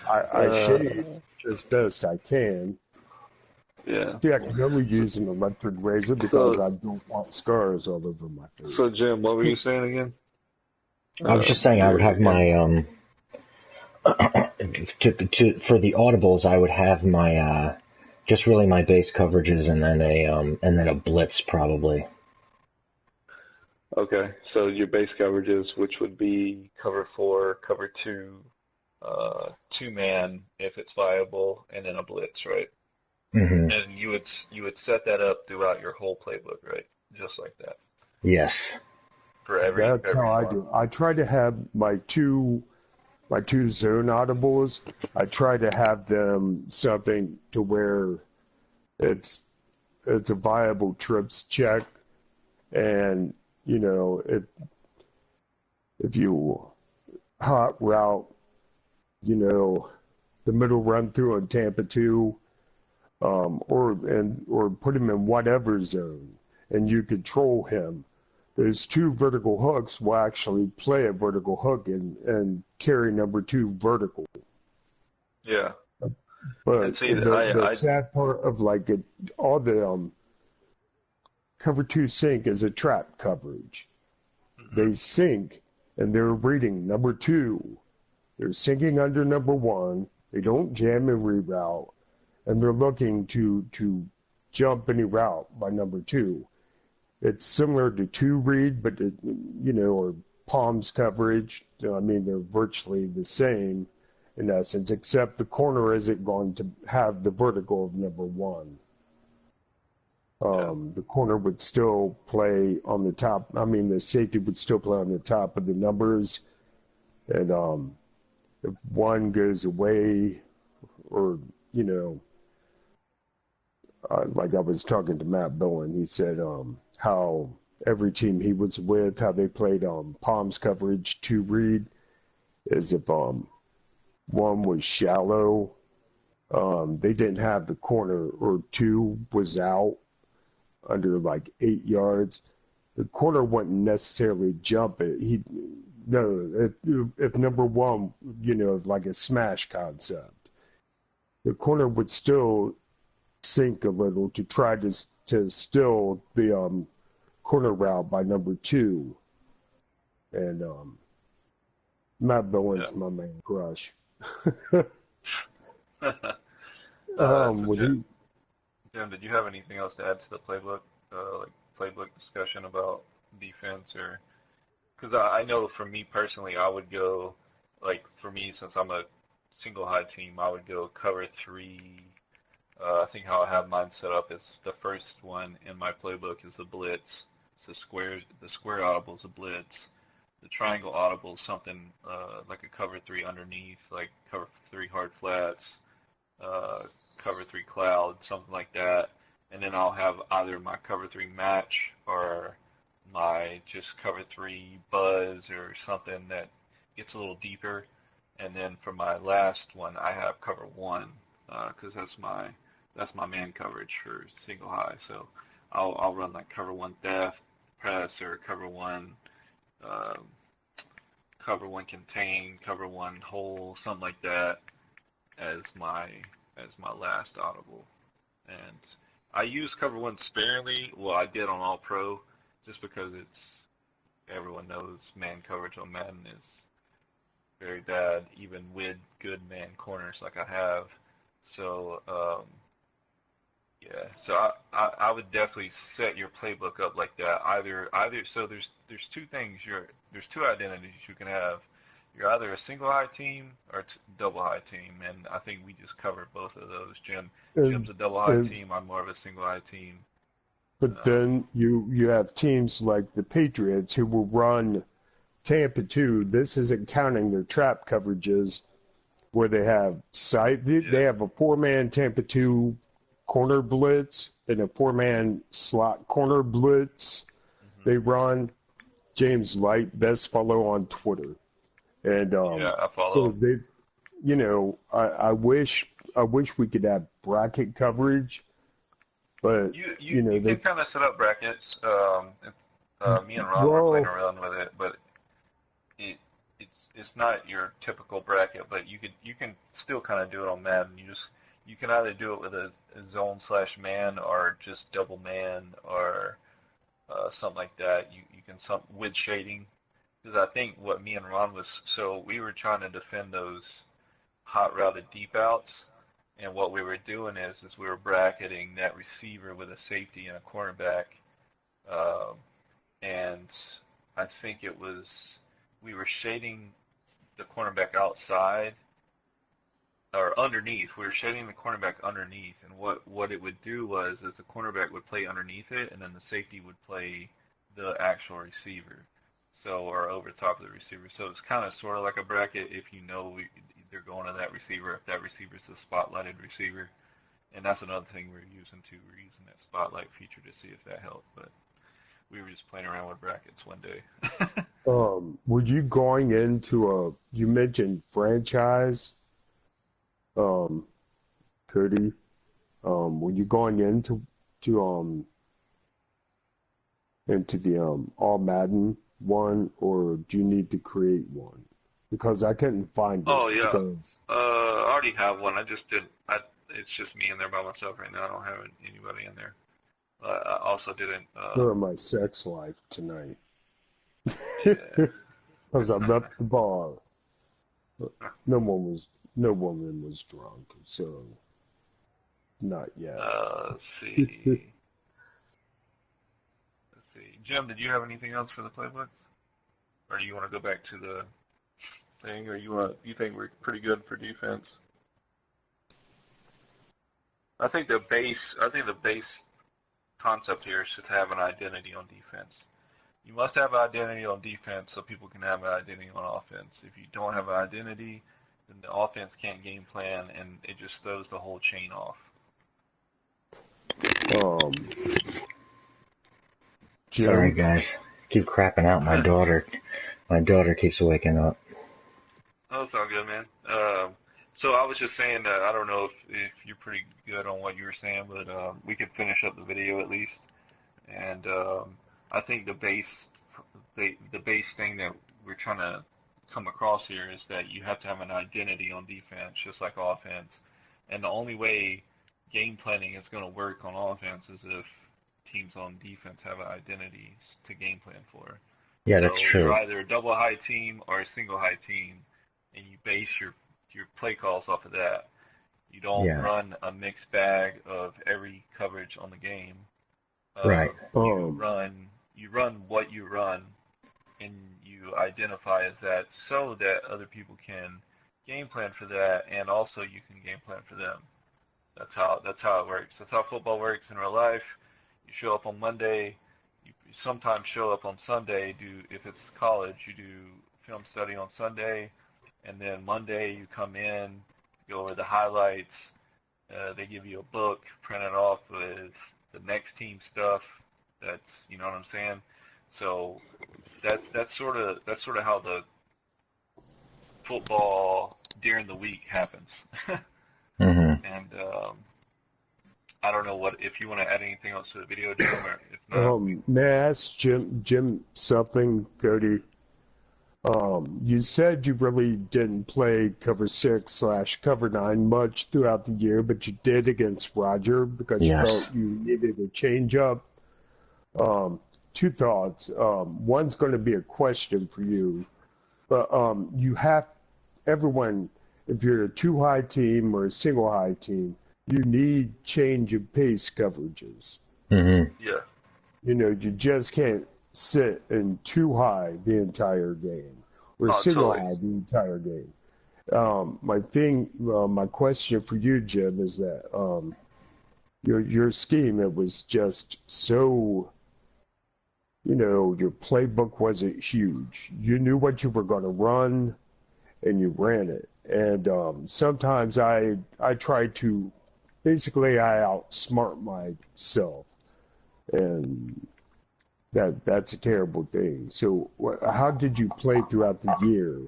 I shave as best I can. Yeah. See, I can only use an electric razor because I don't want scars all over my face. So Jim, what were you saying again? I was just saying I would have my for the audibles I would have my just really my base coverages and then a blitz probably. Okay, so your base coverages, which would be cover 4, cover 2, 2-man if it's viable, and then a blitz, right? Mm-hmm. And you would set that up throughout your whole playbook, right? Just like that Yes. for every That's how I one. do. I try to have my two zone audibles. I try to have them something to where it's a viable trips check, and if you hot route, the middle run through on Tampa 2, or put him in whatever zone, and you control him. Those 2 vertical hooks will actually play a vertical hook and carry number 2 vertical. Yeah. But See, the sad part of all the cover 2 sync is a trap coverage. They sync and they're reading number 2. They're syncing under number 1. They don't jam and reroute, and they're looking to jump any route by number 2. It's similar to 2 read, but or palms coverage. I mean, they're virtually the same in essence, except the corner isn't going to have the vertical of number 1. The corner would still play on the top. I mean, the safety would still play on the top of the numbers, and if one goes away, or like I was talking to Matt Bowen, he said how every team he was with, how they played palms coverage 2 read, is if one was shallow, they didn't have the corner, or 2 was out under 8 yards, the corner wouldn't necessarily jump it. If number 1, like a smash concept, the corner would still sink a little to try to still the corner route by number 2. And Matt Bowen's my main crush. Jim, did you have anything else to add to the playbook, like playbook discussion about defense, or because I know for me personally, I would go for me, since I'm a single high team, I would go cover 3. I think how I have mine set up is the first one in my playbook is the blitz. So the square audible is a blitz. The triangle audible is something like a cover 3 underneath, like cover 3 hard flats, cover 3 cloud, something like that. And then I'll have either my cover 3 match or my just cover 3 buzz or something that gets a little deeper. And then for my last one, I have cover 1 because that's my man coverage for single high. So I'll run like cover 1 theft press, or cover 1 contain, cover 1 hole, something like that as my last audible. And I use cover 1 sparingly. Well, I did on All Pro, just because everyone knows man coverage on Madden is very bad, even with good man corners like I have. So yeah, so I would definitely set your playbook up like that. Either so there's 2 things. There's 2 identities you can have. You're either a single high team or double high team, and I think we just covered both of those. Jim's a double high team. I'm more of a single high team. But then you have teams like the Patriots who will run Tampa 2. This isn't counting their trap coverages where they have they have a 4-man Tampa 2 corner blitz and a 4-man slot corner blitz. Mm-hmm. They run. James Light, best follow on Twitter. And I follow. So they, I wish we could have bracket coverage, but you can kind of set up brackets. Me and Ron were playing around with it, but it's not your typical bracket. But you can still kind of do it on Madden. You can either do it with a zone/man or just double man or something like that. You can with shading. Because I think what me and Ron we were trying to defend those hot routed deep outs, and what we were doing is we were bracketing that receiver with a safety and a cornerback, and I think we were shading the cornerback outside or underneath. We were shading the cornerback underneath, and what it would do is the cornerback would play underneath it, and then the safety would play the actual receiver. Or over top of the receiver. So it's kind of sort of like a bracket if they're going to that receiver, if that receiver's a spotlighted receiver. And that's another thing we're using too. We're using that spotlight feature to see if that helped. But we were just playing around with brackets one day. Were you going into you mentioned franchise, Cody, were you going into the All Madden one, or do you need to create one? Because I couldn't find it. Oh yeah, I already have one. I just didn't. It's just me in there by myself right now. I don't have anybody in there. I also didn't. During my sex life tonight, Yeah. because I'm at the bar. No woman was drunk, so not yet. Let's see. Jim, did you have anything else for the playbooks? Or do you want to go back to the thing, or you think we're pretty good for defense? I think the base concept here is to have an identity on defense. You must have an identity on defense so people can have an identity on offense. If you don't have an identity, then the offense can't game plan, and it just throws the whole chain off. Sorry, guys. Keep crapping out. My daughter keeps waking up. Oh, it's all good, man. So I was just saying that I don't know if you're pretty good on what you were saying, but we could finish up the video at least. And I think the base thing that we're trying to come across here is that you have to have an identity on defense, just like offense. And the only way game planning is going to work on offense is if teams on defense have an identity to game plan for. Yeah, that's true. You're either a double high team or a single high team, and you base your play calls off of that. You don't run a mixed bag of every coverage on the game. Right. You run what you run, and you identify as that so that other people can game plan for that, and also you can game plan for them. That's how it works. That's how football works in real life. You show up on Monday. You sometimes show up on Sunday. If it's college, you do film study on Sunday, and then Monday you come in, go over the highlights. They give you a book printed off with the next team stuff. That's, you know what I'm saying. So that's sort of how the football during the week happens. Mm-hmm. And I don't know if you want to add anything else to the video, Jim, or if not. May I ask Jim something, Cody? You said you really didn't play cover 6/cover 9 much throughout the year, but you did against Roger because you felt you needed a change up. Two thoughts. One's going to be a question for you, but you have everyone. If you're a 2-high team or a single high team, you need change of pace coverages. Mm-hmm. Yeah. You just can't sit in 2-high the entire game or single-high the entire game. My question for you, Jim, is that your scheme, it was just so, your playbook wasn't huge. You knew what you were going to run, and you ran it. And sometimes I try to, basically, I outsmart myself, and that's a terrible thing. So how did you play throughout the year?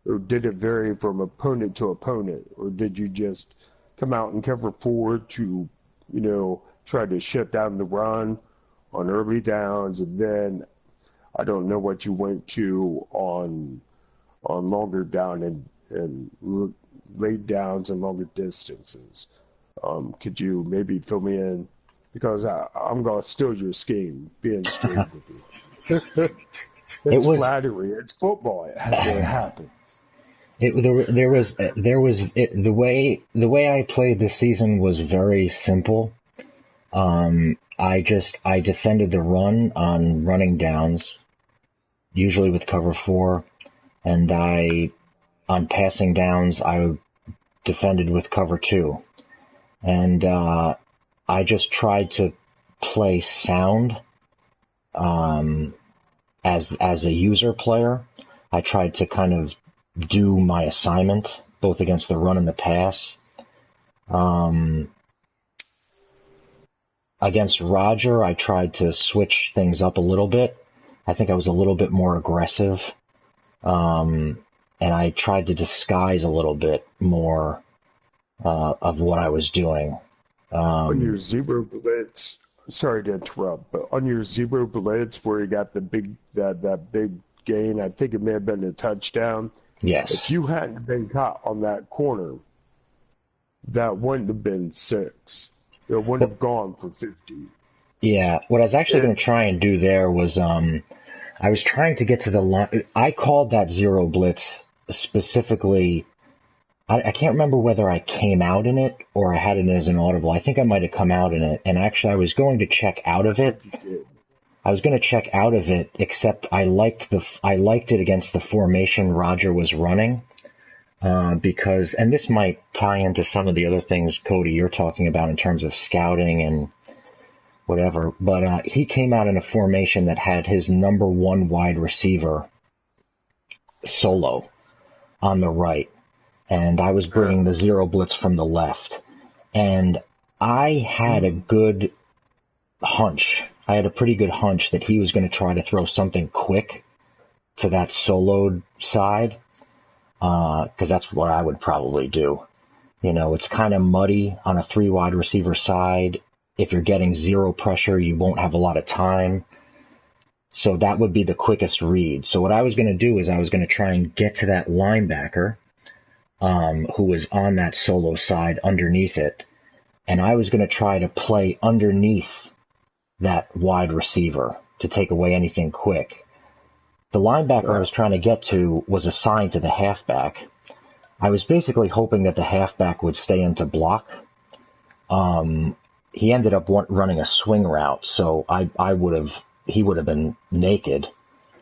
Or did it vary from opponent to opponent? Or did you just come out and cover 4 to, try to shut down the run on early downs, and then I don't know what you went to on longer down and late downs and longer distances. Could you maybe fill me in? Because I'm going to steal your scheme, being straight with you. It's flattery. It's football. It happens. The way I played this season was very simple. I defended the run on running downs, usually with cover 4, and on passing downs I defended with cover 2, and I just tried to play sound. As a user player, I tried to kind of do my assignment, both against the run and the pass. Against Roger, I tried to switch things up a little bit. I think I was a little bit more aggressive. And I tried to disguise a little bit more of what I was doing. On your zero blitz, sorry to interrupt, but on your zero blitz where you got that big gain, I think it may have been a touchdown. Yes. If you hadn't been caught on that corner, that wouldn't have been 6. It wouldn't have gone for 50. Yeah. What I was actually going to try and do there was I was trying to get to the line. I called that zero blitz specifically. I can't remember whether I came out in it or I had it as an audible. I think I might have come out in it. And actually, I was going to check out of it. I was going to check out of it, except I liked it against the formation Roger was running. Because, and this might tie into some of the other things, Cody, you're talking about in terms of scouting and whatever, but he came out in a formation that had his number 1 wide receiver solo on the right, and I was bringing the zero blitz from the left, and I had a good hunch. I had a pretty good hunch that he was going to try to throw something quick to that soloed side, because that's what I would probably do. It's kind of muddy on a 3 wide receiver side. If you're getting zero pressure, you won't have a lot of time. So that would be the quickest read. So what I was going to do is I was going to try and get to that linebacker who was on that solo side underneath it. And I was going to try to play underneath that wide receiver to take away anything quick. The linebacker I was trying to get to was assigned to the halfback. I was basically hoping that the halfback would stay into block. He ended up running a swing route, so he would have been naked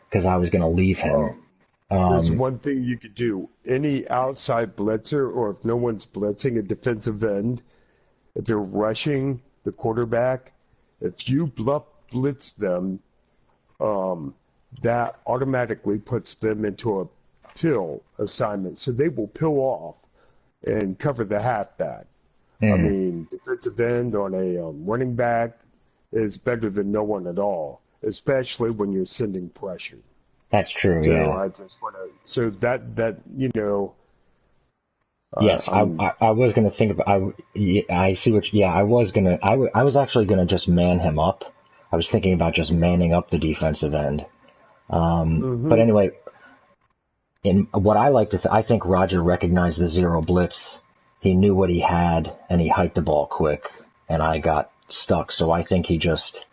because I was going to leave him. There's one thing you could do. Any outside blitzer, or if no one's blitzing a defensive end, if they're rushing the quarterback, if you blitz them, that automatically puts them into a pill assignment. So they will pill off and cover the halfback. I mean, defensive end on a running back is better than no one at all, especially when you're sending pressure. That's true. So yeah. I just want to. So that Yes, I was going to think about. I see what. Yeah, I was going to. I was actually going to just man him up. I was thinking about just manning up the defensive end. But anyway, in what I like to, I think Roger recognized the zero blitz. He knew what he had, and he hiked the ball quick, and I got stuck. So I think he just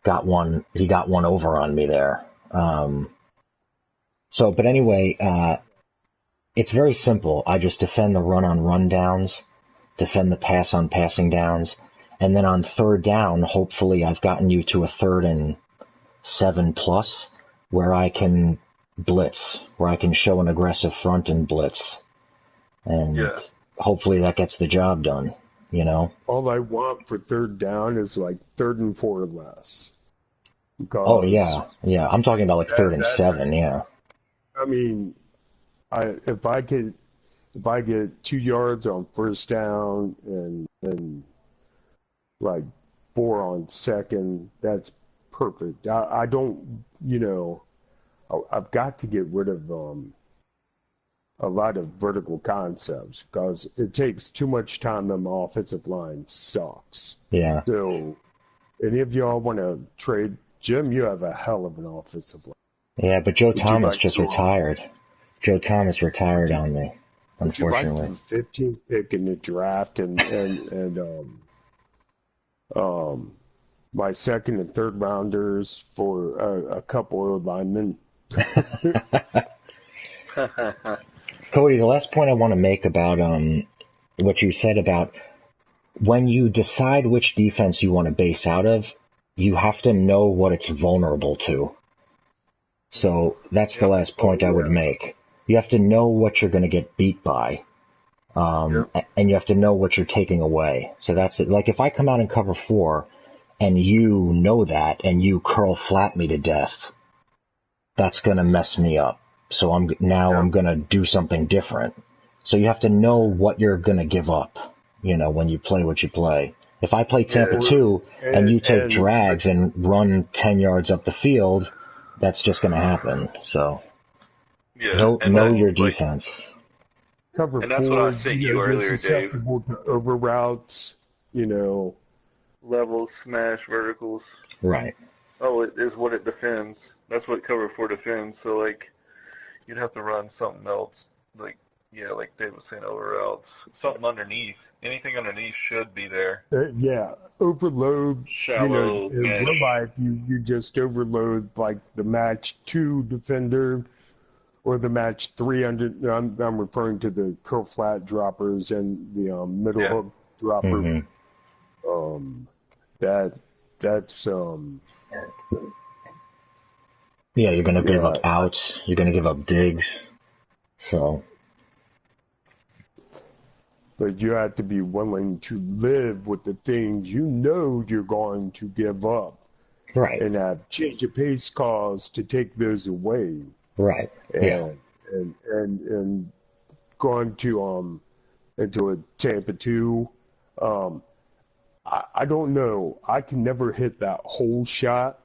got one. He got one over on me there. But anyway, it's very simple. I just defend the run on run downs, defend the pass on passing downs, and then on third down, hopefully I've gotten you to a 3rd and 7+ where I can blitz, where I can show an aggressive front and blitz. And hopefully that gets the job done. you know? All I want for third down is like 3rd and 4 or less. Oh, Because yeah. I'm talking about like 3rd and that's, 7, yeah. I mean, if I get 2 yards on first down and like 4 on second, that's perfect. I don't, I've got to get rid of a lot of vertical concepts because it takes too much time and my offensive line sucks. Yeah. So, any of y'all want to trade? Jim, you have a hell of an offensive line. Yeah, but Joe Would you Thomas like just to, retired. Joe Thomas retired on me, would you like unfortunately. the 15th pick in the draft and my second and third rounders for a couple of linemen? Cody, the last point I want to make about what you said about when you decide which defense you want to base out of, you have to know what it's vulnerable to. So that's the last point I would make. You have to know what you're going to get beat by, and you have to know what you're taking away. So that's it. Like if I come out in cover 4 and you know that and you curl flat me to death, that's going to mess me up. So I'm going to do something different. So you have to know what you're going to give up, when you play what you play. If I play Tampa 2 and you take drags and run 10 yards up the field, that's just going to happen. So know your defense. Cover and that's 4, what I was saying you you're earlier, Dave. susceptible to over routes, Levels, smash, verticals. Right. Oh, it is what it defends. That's what cover 4 defends. So, like, you'd have to run something else. Like Dave was saying, over routes. Something underneath. Anything underneath should be there. Overload. Shallow, in real life, you just overload like the match 2 defender or the match 3 under. I'm referring to the curl flat droppers and the middle hook dropper. Mm-hmm. That's Yeah, you're gonna give up outs. You're gonna give up digs. So. But you have to be willing to live with the things you're going to give up. Right. And have change of pace calls to take those away. Right. And going to into a Tampa 2, I don't know. I can never hit that whole shot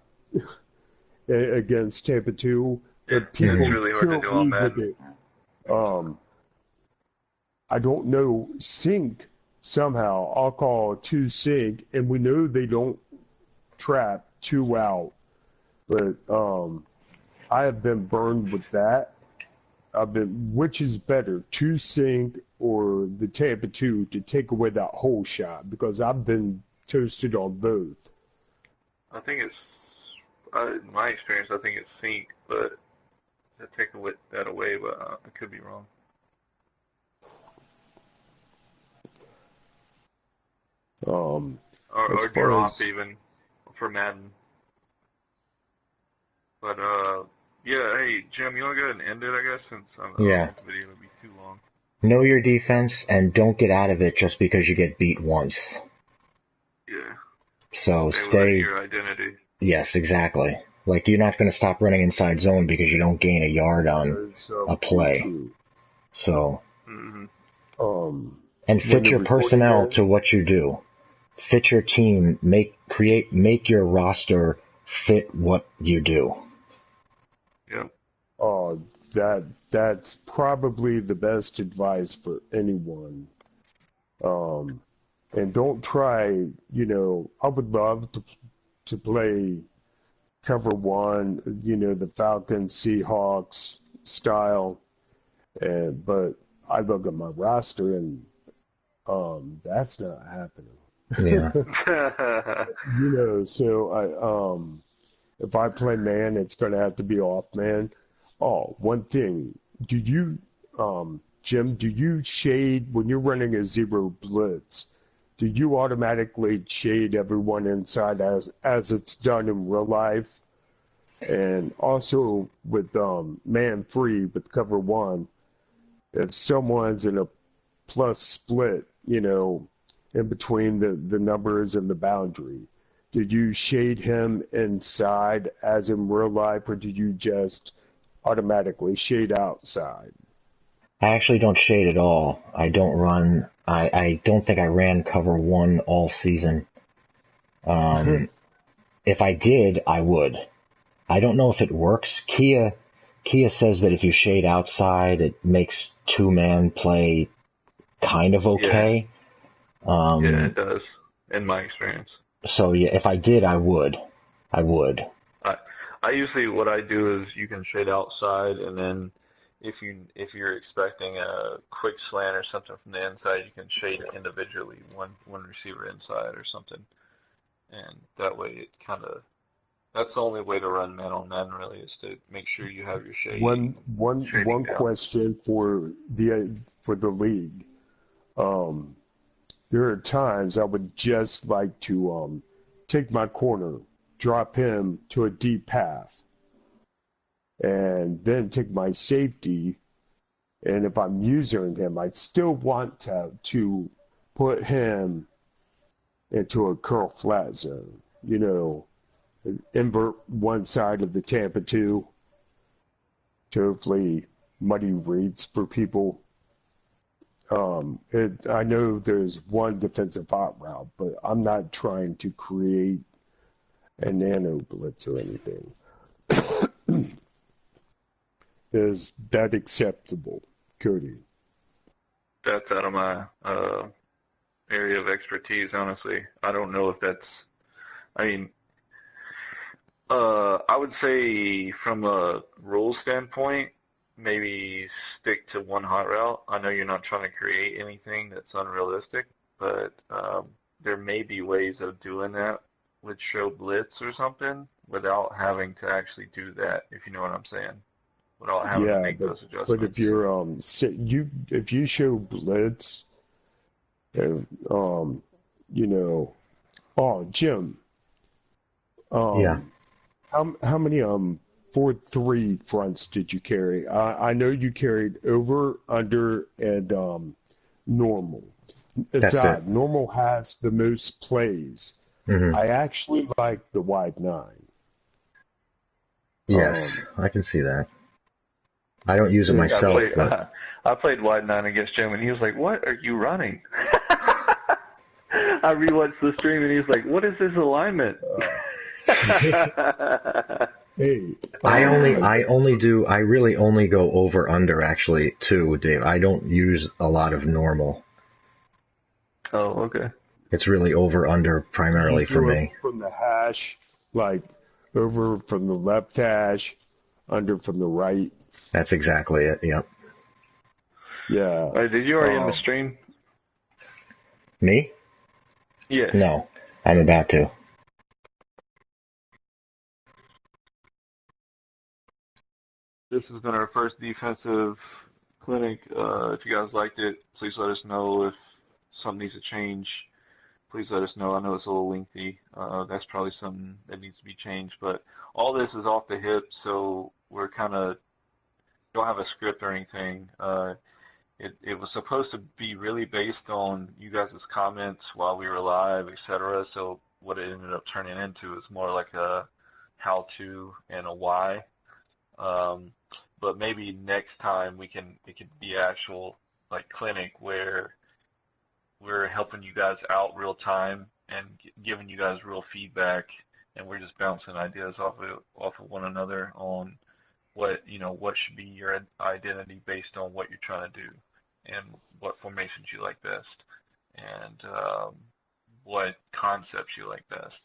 against Tampa 2, but people really hard to do on with it. I don't know, sync somehow. I'll call 2 sync, and we know they don't trap 2 out. But I have been burned with that. Which is better, 2 sync or the Tampa 2 to take away that whole shot? Because I've been toasted on both. I think in my experience, I think it's sync, but to take that away, but I could be wrong. Or drop even for Madden. But hey Jim, you want to go ahead and end it? I guess since I don't know if the video would be too long. Know your defense and don't get out of it just because you get beat once. Yeah. So stay with your identity. Yes, exactly. Like you're not going to stop running inside zone because you don't gain a yard on a play. True. So. Mm-hmm. And fit your personnel to what you do. Fit your team. Make your roster fit what you do. Yeah. That's probably the best advice for anyone. And don't try, I would love to play cover 1, the Falcons, Seahawks style. But I look at my roster and that's not happening. Yeah. So if I play man, it's going to have to be off man. Oh, one thing. Do you, Jim, do you shade, when you're running a 0 blitz, do you automatically shade everyone inside as it's done in real life? And also with man free, with cover 1, if someone's in a plus split, in between the numbers and the boundary? Did you shade him inside as in real life, or did you just automatically shade outside? I actually don't shade at all. I don't run. I don't think I ran cover one all season. If I did, I would. I don't know if it works. Kia says that if you shade outside, it makes two-man play kind of okay. Yeah, it does, in my experience. So yeah, if I did, I would. I usually what I do is you can shade outside, and then if you're expecting a quick slant or something from the inside, you can shade individually one receiver inside or something, and that way it kind of that's the only way to run man on man really is to make sure you have your shading. One question for the league. There are times I would just like to take my corner, drop him to a deep path, and then take my safety. And if I'm using him, I'd still want to put him into a curl flat zone. Invert one side of the Tampa 2 to hopefully muddy reads for people. I know there's one defensive hot route, but I'm not trying to create a nano blitz or anything. Is that acceptable, Cody? That's out of my area of expertise, honestly. I don't know if that's. I mean, I would say from a rule standpoint, maybe stick to one hot route. I know you're not trying to create anything that's unrealistic, but there may be ways of doing that with show blitz or something without having to actually do that, if you know what I'm saying. Without having to make those adjustments. But if you're if you show blitz, oh Jim, yeah. How many 4-3 fronts did you carry? I know you carried over, under, and normal. It's odd. Normal has the most plays. Mm-hmm. I actually like the wide 9. Yes, I can see that. I don't use it myself. I played wide 9 against Jim, and he was like, "What are you running?" I rewatched the stream, and he was like, "What is this alignment?" Hey, I really only go over under actually too, Dave. I don't use a lot of normal. Oh, okay. It's really over under primarily for me. From the hash, like over from the left hash, under from the right. That's exactly it. Yep. Yeah. Did you already end the stream? Me? Yeah. No, I'm about to. This has been our first defensive clinic. If you guys liked it, please let us know. If something needs to change, please let us know. I know it's a little lengthy. That's probably something that needs to be changed. But all this is off the hip, so we're kind of don't have a script or anything. It was supposed to be really based on you guys' comments while we were live, etc. So what it ended up turning into is more like a how-to and a why. But maybe next time it could be actual like clinic where we're helping you guys out real time and giving you guys real feedback, and we're just bouncing ideas off of one another on what should be your identity based on what you're trying to do and what formations you like best and what concepts you like best.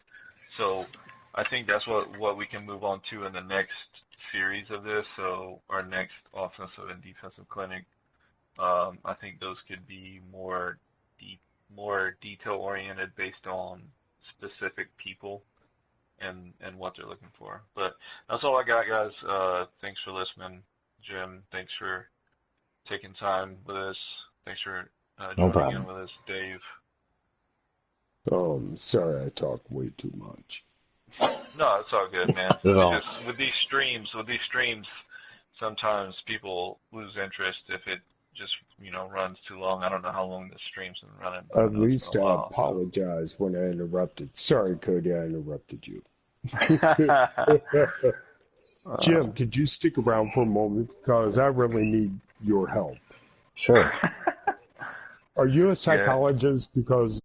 So I think that's what we can move on to in the next series of this. So our next offensive and defensive clinic, I think those could be more detail oriented based on specific people and what they're looking for. But that's all I got, guys. Thanks for listening, Jim. Thanks for taking time with us. Thanks for joining in with us, Dave. Sorry I talk way too much. No, it's all good, man. With these streams, sometimes people lose interest if it just runs too long. I don't know how long this stream's been running. At least I apologize when I interrupted. Sorry, Cody, I interrupted you. Jim, could you stick around for a moment because I really need your help? Sure. Are you a psychologist? Because